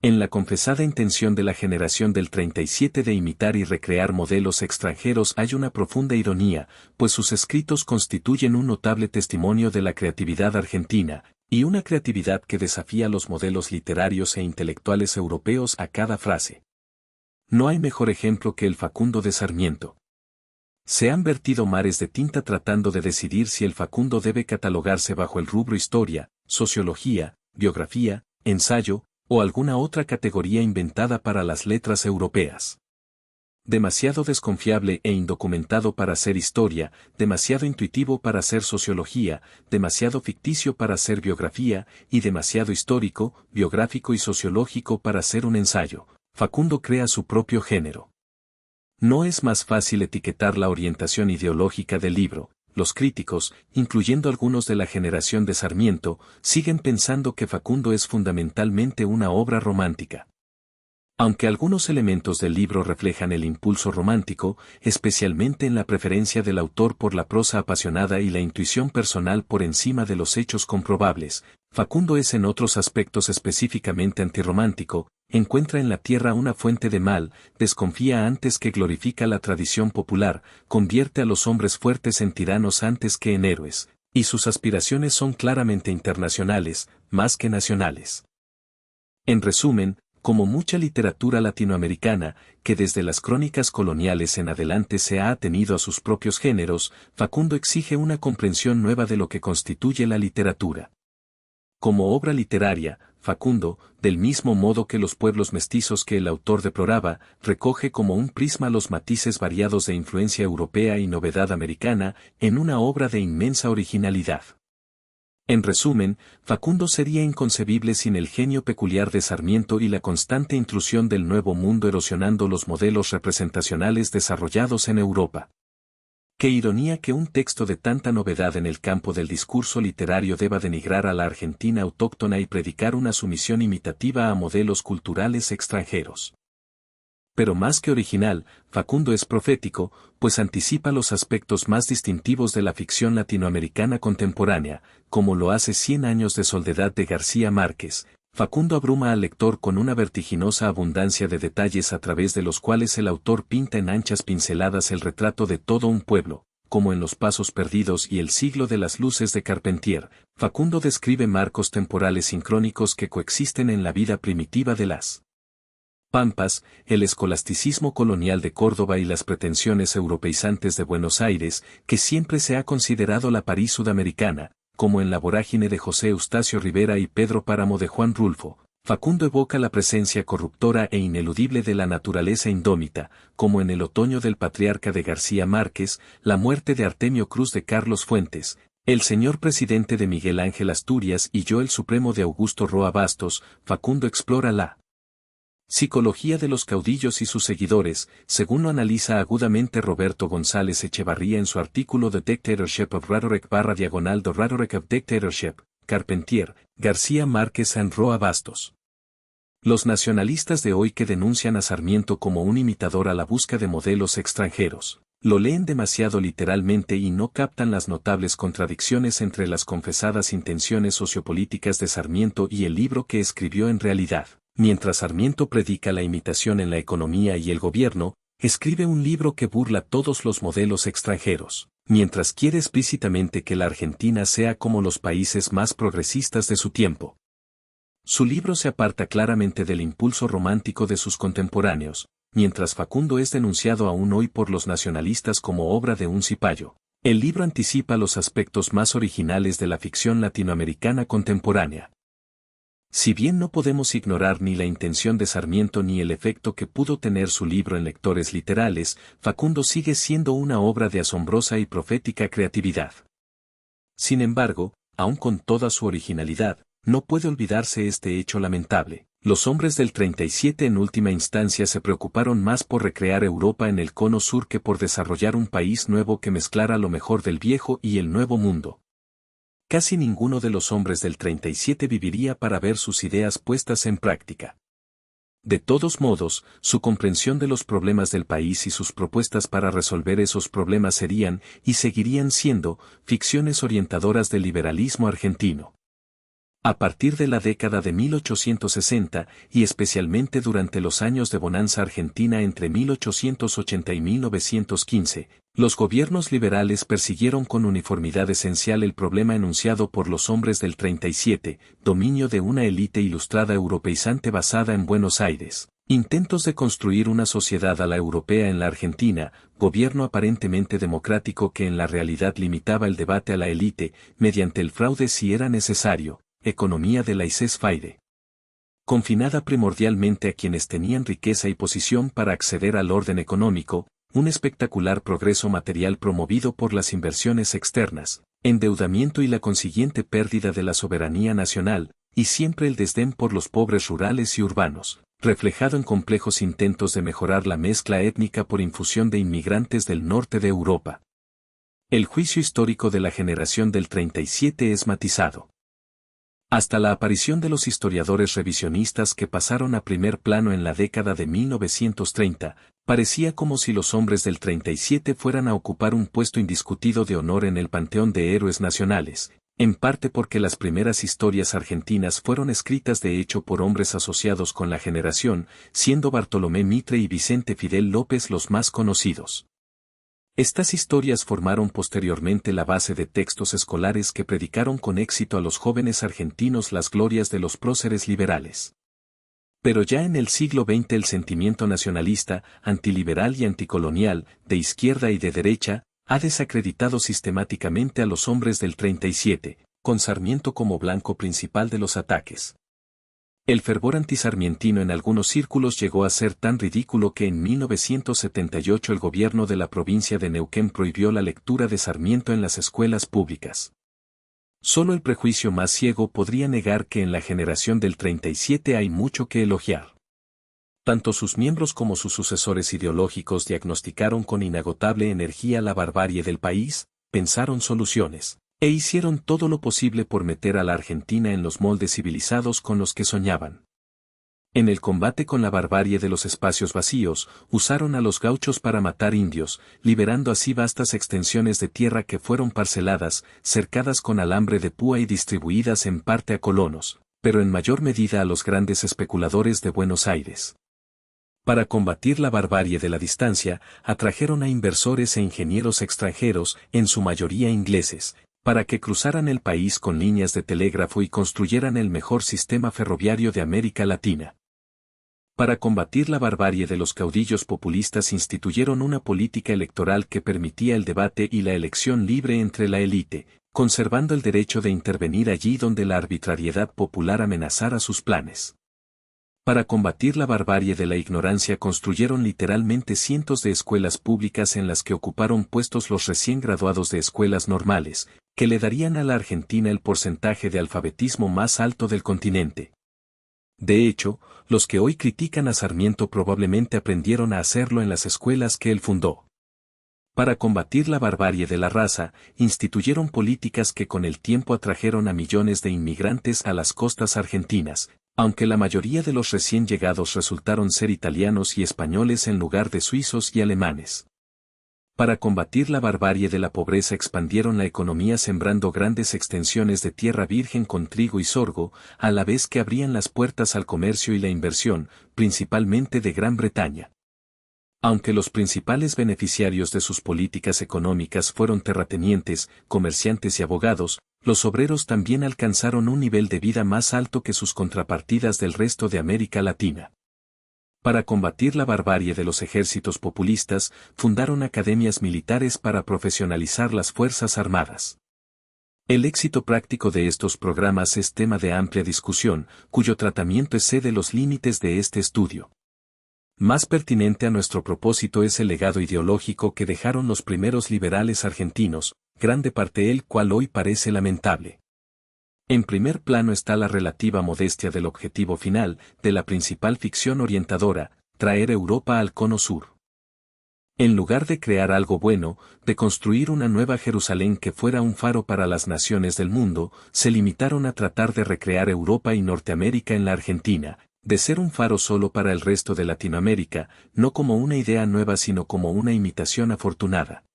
En la confesada intención de la generación del 37 de imitar y recrear modelos extranjeros hay una profunda ironía, pues sus escritos constituyen un notable testimonio de la creatividad argentina, y una creatividad que desafía los modelos literarios e intelectuales europeos a cada frase. No hay mejor ejemplo que el Facundo de Sarmiento. Se han vertido mares de tinta tratando de decidir si el Facundo debe catalogarse bajo el rubro historia, sociología, biografía, ensayo, o alguna otra categoría inventada para las letras europeas. Demasiado desconfiable e indocumentado para ser historia, demasiado intuitivo para ser sociología, demasiado ficticio para ser biografía, y demasiado histórico, biográfico y sociológico para ser un ensayo. Facundo crea su propio género. No es más fácil etiquetar la orientación ideológica del libro. Los críticos, incluyendo algunos de la generación de Sarmiento, siguen pensando que Facundo es fundamentalmente una obra romántica. Aunque algunos elementos del libro reflejan el impulso romántico, especialmente en la preferencia del autor por la prosa apasionada y la intuición personal por encima de los hechos comprobables, Facundo es en otros aspectos específicamente antirromántico, encuentra en la tierra una fuente de mal, desconfía antes que glorifica la tradición popular, convierte a los hombres fuertes en tiranos antes que en héroes, y sus aspiraciones son claramente internacionales, más que nacionales. En resumen, Como mucha literatura latinoamericana, que desde las crónicas coloniales en adelante se ha atenido a sus propios géneros, Facundo exige una comprensión nueva de lo que constituye la literatura. Como obra literaria, Facundo, del mismo modo que los pueblos mestizos que el autor deploraba, recoge como un prisma los matices variados de influencia europea y novedad americana, en una obra de inmensa originalidad. En resumen, Facundo sería inconcebible sin el genio peculiar de Sarmiento y la constante intrusión del Nuevo Mundo erosionando los modelos representacionales desarrollados en Europa. Qué ironía que un texto de tanta novedad en el campo del discurso literario deba denigrar a la Argentina autóctona y predicar una sumisión imitativa a modelos culturales extranjeros. Pero más que original, Facundo es profético, pues anticipa los aspectos más distintivos de la ficción latinoamericana contemporánea, como lo hace Cien años de soledad de García Márquez. Facundo abruma al lector con una vertiginosa abundancia de detalles a través de los cuales el autor pinta en anchas pinceladas el retrato de todo un pueblo, como en Los Pasos Perdidos y El siglo de las luces de Carpentier. Facundo describe marcos temporales sincrónicos que coexisten en la vida primitiva de las Pampas, el escolasticismo colonial de Córdoba y las pretensiones europeizantes de Buenos Aires, que siempre se ha considerado la París sudamericana, como en La vorágine de José Eustacio Rivera y Pedro Páramo de Juan Rulfo. Facundo evoca la presencia corruptora e ineludible de la naturaleza indómita, como en El otoño del patriarca de García Márquez, La muerte de Artemio Cruz de Carlos Fuentes, El señor presidente de Miguel Ángel Asturias y Yo el supremo de Augusto Roa Bastos. Facundo explora la psicología de los caudillos y sus seguidores, según lo analiza agudamente Roberto González Echevarría en su artículo The Dictatorship of Rhetoric /diagonal The Rhetoric of Dictatorship, Carpentier, García Márquez and Roa Bastos. Los nacionalistas de hoy que denuncian a Sarmiento como un imitador a la busca de modelos extranjeros, lo leen demasiado literalmente y no captan las notables contradicciones entre las confesadas intenciones sociopolíticas de Sarmiento y el libro que escribió en realidad. Mientras Sarmiento predica la imitación en la economía y el gobierno, escribe un libro que burla todos los modelos extranjeros, mientras quiere explícitamente que la Argentina sea como los países más progresistas de su tiempo. Su libro se aparta claramente del impulso romántico de sus contemporáneos, mientras Facundo es denunciado aún hoy por los nacionalistas como obra de un cipayo. El libro anticipa los aspectos más originales de la ficción latinoamericana contemporánea. Si bien no podemos ignorar ni la intención de Sarmiento ni el efecto que pudo tener su libro en lectores literales, Facundo sigue siendo una obra de asombrosa y profética creatividad. Sin embargo, aun con toda su originalidad, no puede olvidarse este hecho lamentable. Los hombres del 37 en última instancia se preocuparon más por recrear Europa en el cono sur que por desarrollar un país nuevo que mezclara lo mejor del viejo y el nuevo mundo. Casi ninguno de los hombres del 37 viviría para ver sus ideas puestas en práctica. De todos modos, su comprensión de los problemas del país y sus propuestas para resolver esos problemas serían, y seguirían siendo, ficciones orientadoras del liberalismo argentino. A partir de la década de 1860, y especialmente durante los años de bonanza argentina entre 1880 y 1915, los gobiernos liberales persiguieron con uniformidad esencial el problema enunciado por los hombres del 37, dominio de una élite ilustrada europeizante basada en Buenos Aires, intentos de construir una sociedad a la europea en la Argentina, gobierno aparentemente democrático que en la realidad limitaba el debate a la élite, mediante el fraude si era necesario, economía de laissez-faire, confinada primordialmente a quienes tenían riqueza y posición para acceder al orden económico, un espectacular progreso material promovido por las inversiones externas, endeudamiento y la consiguiente pérdida de la soberanía nacional, y siempre el desdén por los pobres rurales y urbanos, reflejado en complejos intentos de mejorar la mezcla étnica por infusión de inmigrantes del norte de Europa. El juicio histórico de la generación del 37 es matizado. Hasta la aparición de los historiadores revisionistas que pasaron a primer plano en la década de 1930, parecía como si los hombres del 37 fueran a ocupar un puesto indiscutido de honor en el panteón de héroes nacionales, en parte porque las primeras historias argentinas fueron escritas de hecho por hombres asociados con la generación, siendo Bartolomé Mitre y Vicente Fidel López los más conocidos. Estas historias formaron posteriormente la base de textos escolares que predicaron con éxito a los jóvenes argentinos las glorias de los próceres liberales. Pero ya en el siglo XX el sentimiento nacionalista, antiliberal y anticolonial, de izquierda y de derecha, ha desacreditado sistemáticamente a los hombres del 37, con Sarmiento como blanco principal de los ataques. El fervor antisarmientino en algunos círculos llegó a ser tan ridículo que en 1978 el gobierno de la provincia de Neuquén prohibió la lectura de Sarmiento en las escuelas públicas. Solo el prejuicio más ciego podría negar que en la generación del 37 hay mucho que elogiar. Tanto sus miembros como sus sucesores ideológicos diagnosticaron con inagotable energía la barbarie del país, pensaron soluciones, e hicieron todo lo posible por meter a la Argentina en los moldes civilizados con los que soñaban. En el combate con la barbarie de los espacios vacíos, usaron a los gauchos para matar indios, liberando así vastas extensiones de tierra que fueron parceladas, cercadas con alambre de púa y distribuidas en parte a colonos, pero en mayor medida a los grandes especuladores de Buenos Aires. Para combatir la barbarie de la distancia, atrajeron a inversores e ingenieros extranjeros, en su mayoría ingleses, para que cruzaran el país con líneas de telégrafo y construyeran el mejor sistema ferroviario de América Latina. Para combatir la barbarie de los caudillos populistas instituyeron una política electoral que permitía el debate y la elección libre entre la élite, conservando el derecho de intervenir allí donde la arbitrariedad popular amenazara sus planes. Para combatir la barbarie de la ignorancia construyeron literalmente cientos de escuelas públicas en las que ocuparon puestos los recién graduados de escuelas normales, que le darían a la Argentina el porcentaje de alfabetismo más alto del continente. De hecho, los que hoy critican a Sarmiento probablemente aprendieron a hacerlo en las escuelas que él fundó. Para combatir la barbarie de la raza, instituyeron políticas que con el tiempo atrajeron a millones de inmigrantes a las costas argentinas, aunque la mayoría de los recién llegados resultaron ser italianos y españoles en lugar de suizos y alemanes. Para combatir la barbarie de la pobreza expandieron la economía sembrando grandes extensiones de tierra virgen con trigo y sorgo, a la vez que abrían las puertas al comercio y la inversión, principalmente de Gran Bretaña. Aunque los principales beneficiarios de sus políticas económicas fueron terratenientes, comerciantes y abogados, los obreros también alcanzaron un nivel de vida más alto que sus contrapartidas del resto de América Latina. Para combatir la barbarie de los ejércitos populistas, fundaron academias militares para profesionalizar las fuerzas armadas. El éxito práctico de estos programas es tema de amplia discusión, cuyo tratamiento excede los límites de este estudio. Más pertinente a nuestro propósito es el legado ideológico que dejaron los primeros liberales argentinos, grande parte el cual hoy parece lamentable. En primer plano está la relativa modestia del objetivo final, de la principal ficción orientadora, traer Europa al cono sur. En lugar de crear algo bueno, de construir una nueva Jerusalén que fuera un faro para las naciones del mundo, se limitaron a tratar de recrear Europa y Norteamérica en la Argentina, de ser un faro solo para el resto de Latinoamérica, no como una idea nueva sino como una imitación afortunada.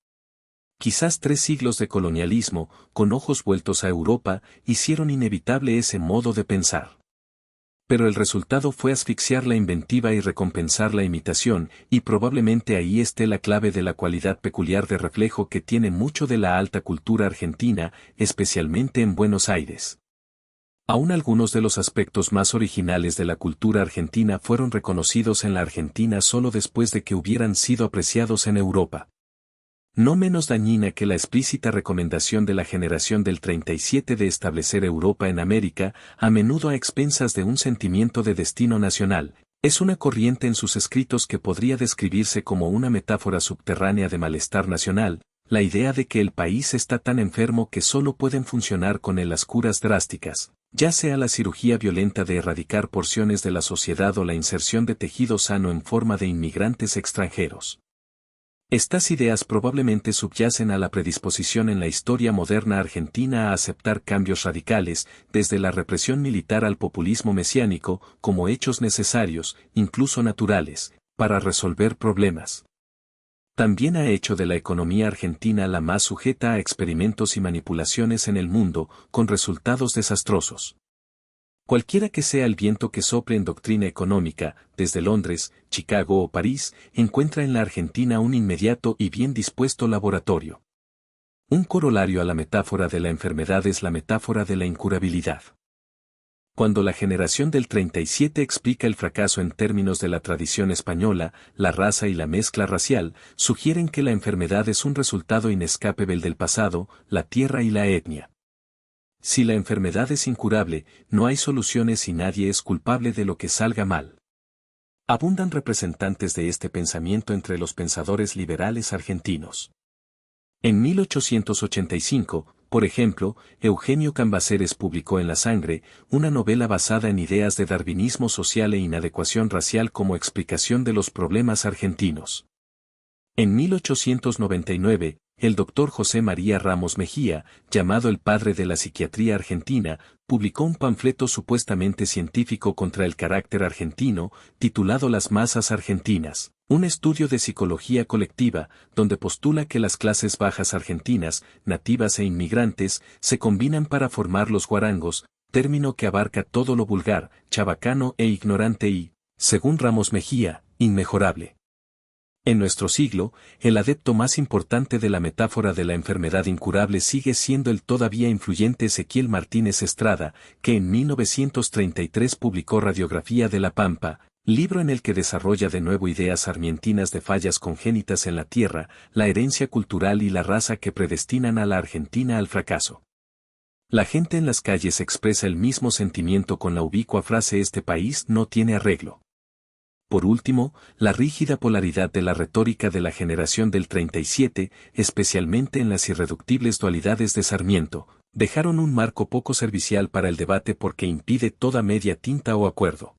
Quizás 3 siglos de colonialismo, con ojos vueltos a Europa, hicieron inevitable ese modo de pensar. Pero el resultado fue asfixiar la inventiva y recompensar la imitación, y probablemente ahí esté la clave de la cualidad peculiar de reflejo que tiene mucho de la alta cultura argentina, especialmente en Buenos Aires. Aún algunos de los aspectos más originales de la cultura argentina fueron reconocidos en la Argentina solo después de que hubieran sido apreciados en Europa. No menos dañina que la explícita recomendación de la generación del 37 de establecer Europa en América, a menudo a expensas de un sentimiento de destino nacional, es una corriente en sus escritos que podría describirse como una metáfora subterránea de malestar nacional, la idea de que el país está tan enfermo que solo pueden funcionar con él las curas drásticas, ya sea la cirugía violenta de erradicar porciones de la sociedad o la inserción de tejido sano en forma de inmigrantes extranjeros. Estas ideas probablemente subyacen a la predisposición en la historia moderna argentina a aceptar cambios radicales, desde la represión militar al populismo mesiánico, como hechos necesarios, incluso naturales, para resolver problemas. También ha hecho de la economía argentina la más sujeta a experimentos y manipulaciones en el mundo, con resultados desastrosos. Cualquiera que sea el viento que sople en doctrina económica, desde Londres, Chicago o París, encuentra en la Argentina un inmediato y bien dispuesto laboratorio. Un corolario a la metáfora de la enfermedad es la metáfora de la incurabilidad. Cuando la generación del 37 explica el fracaso en términos de la tradición española, la raza y la mezcla racial, sugieren que la enfermedad es un resultado inescapable del pasado, la tierra y la etnia. Si la enfermedad es incurable, no hay soluciones y nadie es culpable de lo que salga mal. Abundan representantes de este pensamiento entre los pensadores liberales argentinos. En 1885, por ejemplo, Eugenio Cambaceres publicó en La Sangre, una novela basada en ideas de darwinismo social e inadecuación racial como explicación de los problemas argentinos. En 1899, el doctor José María Ramos Mejía, llamado el padre de la psiquiatría argentina, publicó un panfleto supuestamente científico contra el carácter argentino, titulado Las masas argentinas, un estudio de psicología colectiva, donde postula que las clases bajas argentinas, nativas e inmigrantes, se combinan para formar los guarangos, término que abarca todo lo vulgar, chabacano e ignorante y, según Ramos Mejía, inmejorable. En nuestro siglo, el adepto más importante de la metáfora de la enfermedad incurable sigue siendo el todavía influyente Ezequiel Martínez Estrada, que en 1933 publicó Radiografía de la Pampa, libro en el que desarrolla de nuevo ideas sarmientinas de fallas congénitas en la tierra, la herencia cultural y la raza que predestinan a la Argentina al fracaso. La gente en las calles expresa el mismo sentimiento con la ubicua frase "Este país no tiene arreglo". Por último, la rígida polaridad de la retórica de la generación del 37, especialmente en las irreductibles dualidades de Sarmiento, dejaron un marco poco servicial para el debate porque impide toda media tinta o acuerdo.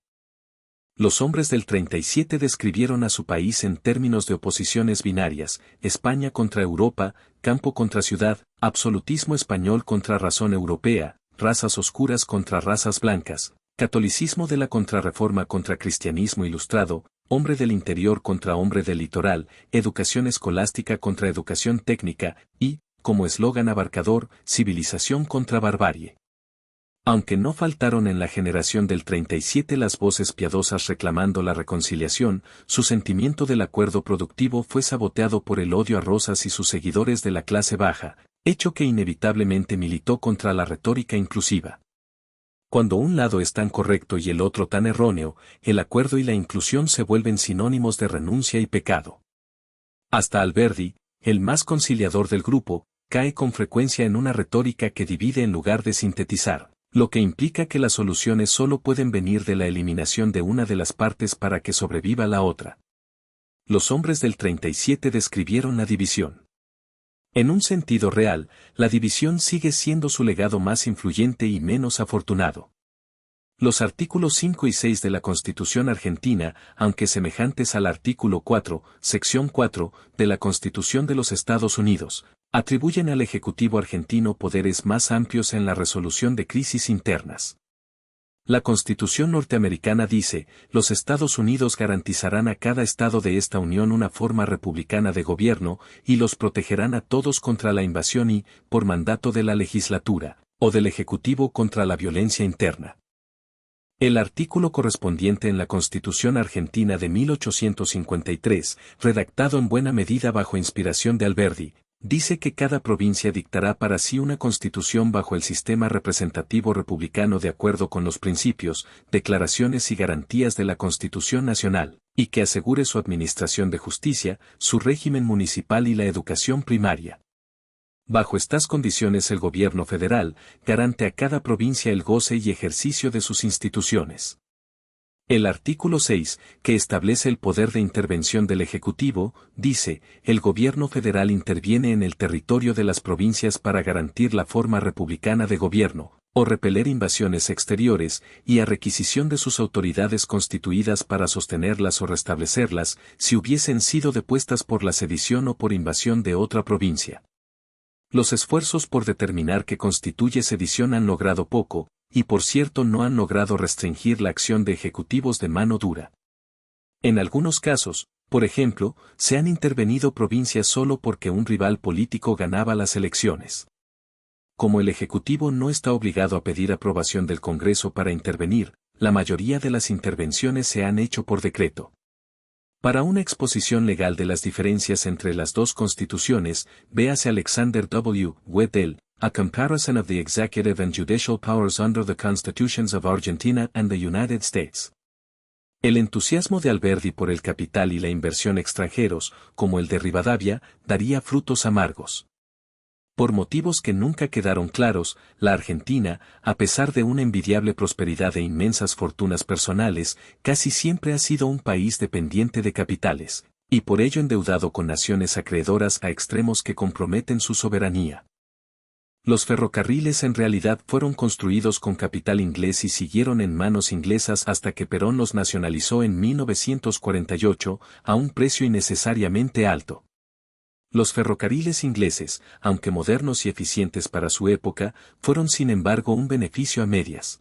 Los hombres del 37 describieron a su país en términos de oposiciones binarias, España contra Europa, campo contra ciudad, absolutismo español contra razón europea, razas oscuras contra razas blancas, catolicismo de la contrarreforma contra cristianismo ilustrado, hombre del interior contra hombre del litoral, educación escolástica contra educación técnica, y, como eslogan abarcador, civilización contra barbarie. Aunque no faltaron en la generación del 37 las voces piadosas reclamando la reconciliación, su sentimiento del acuerdo productivo fue saboteado por el odio a Rosas y sus seguidores de la clase baja, hecho que inevitablemente militó contra la retórica inclusiva. Cuando un lado es tan correcto y el otro tan erróneo, el acuerdo y la inclusión se vuelven sinónimos de renuncia y pecado. Hasta Alberdi, el más conciliador del grupo, cae con frecuencia en una retórica que divide en lugar de sintetizar, lo que implica que las soluciones solo pueden venir de la eliminación de una de las partes para que sobreviva la otra. Los hombres del 37 describieron la división. En un sentido real, la división sigue siendo su legado más influyente y menos afortunado. Los artículos 5 y 6 de la Constitución argentina, aunque semejantes al artículo 4, sección 4, de la Constitución de los Estados Unidos, atribuyen al Ejecutivo argentino poderes más amplios en la resolución de crisis internas. La Constitución norteamericana dice, los Estados Unidos garantizarán a cada estado de esta unión una forma republicana de gobierno, y los protegerán a todos contra la invasión y, por mandato de la legislatura, o del Ejecutivo contra la violencia interna. El artículo correspondiente en la Constitución argentina de 1853, redactado en buena medida bajo inspiración de Alberdi, dice que cada provincia dictará para sí una constitución bajo el sistema representativo republicano de acuerdo con los principios, declaraciones y garantías de la Constitución Nacional, y que asegure su administración de justicia, su régimen municipal y la educación primaria. Bajo estas condiciones el gobierno federal garante a cada provincia el goce y ejercicio de sus instituciones. El artículo 6, que establece el poder de intervención del Ejecutivo, dice, el gobierno federal interviene en el territorio de las provincias para garantir la forma republicana de gobierno, o repeler invasiones exteriores, y a requisición de sus autoridades constituidas para sostenerlas o restablecerlas, si hubiesen sido depuestas por la sedición o por invasión de otra provincia. Los esfuerzos por determinar qué constituye sedición han logrado poco, y por cierto no han logrado restringir la acción de ejecutivos de mano dura. En algunos casos, por ejemplo, se han intervenido provincias solo porque un rival político ganaba las elecciones. Como el Ejecutivo no está obligado a pedir aprobación del Congreso para intervenir, la mayoría de las intervenciones se han hecho por decreto. Para una exposición legal de las diferencias entre las dos constituciones, véase Alexander W. Wedel, A Comparison of the Executive and Judicial Powers under the Constitutions of Argentina and the United States. El entusiasmo de Alberdi por el capital y la inversión extranjeros, como el de Rivadavia, daría frutos amargos. Por motivos que nunca quedaron claros, la Argentina, a pesar de una envidiable prosperidad e inmensas fortunas personales, casi siempre ha sido un país dependiente de capitales, y por ello endeudado con naciones acreedoras a extremos que comprometen su soberanía. Los ferrocarriles en realidad fueron construidos con capital inglés y siguieron en manos inglesas hasta que Perón los nacionalizó en 1948, a un precio innecesariamente alto. Los ferrocarriles ingleses, aunque modernos y eficientes para su época, fueron sin embargo un beneficio a medias.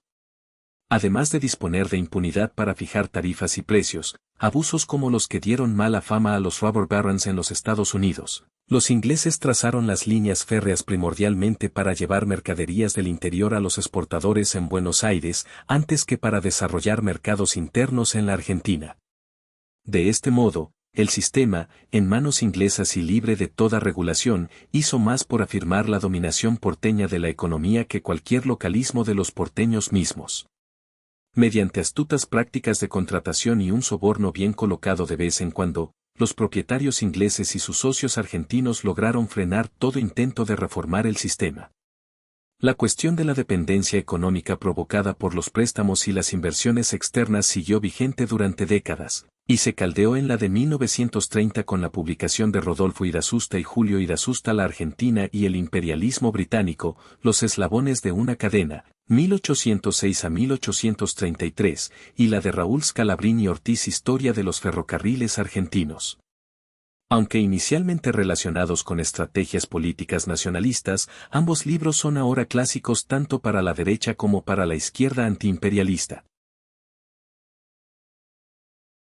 Además de disponer de impunidad para fijar tarifas y precios, abusos como los que dieron mala fama a los robber barons en los Estados Unidos, los ingleses trazaron las líneas férreas primordialmente para llevar mercaderías del interior a los exportadores en Buenos Aires antes que para desarrollar mercados internos en la Argentina. De este modo, el sistema, en manos inglesas y libre de toda regulación, hizo más por afirmar la dominación porteña de la economía que cualquier localismo de los porteños mismos. Mediante astutas prácticas de contratación y un soborno bien colocado de vez en cuando, los propietarios ingleses y sus socios argentinos lograron frenar todo intento de reformar el sistema. La cuestión de la dependencia económica provocada por los préstamos y las inversiones externas siguió vigente durante décadas, y se caldeó en la de 1930 con la publicación de Rodolfo Irazusta y Julio Irazusta La Argentina y el imperialismo británico, los eslabones de una cadena, 1806 a 1833, y la de Raúl Scalabrini Ortiz Historia de los ferrocarriles argentinos. Aunque inicialmente relacionados con estrategias políticas nacionalistas, ambos libros son ahora clásicos tanto para la derecha como para la izquierda antiimperialista.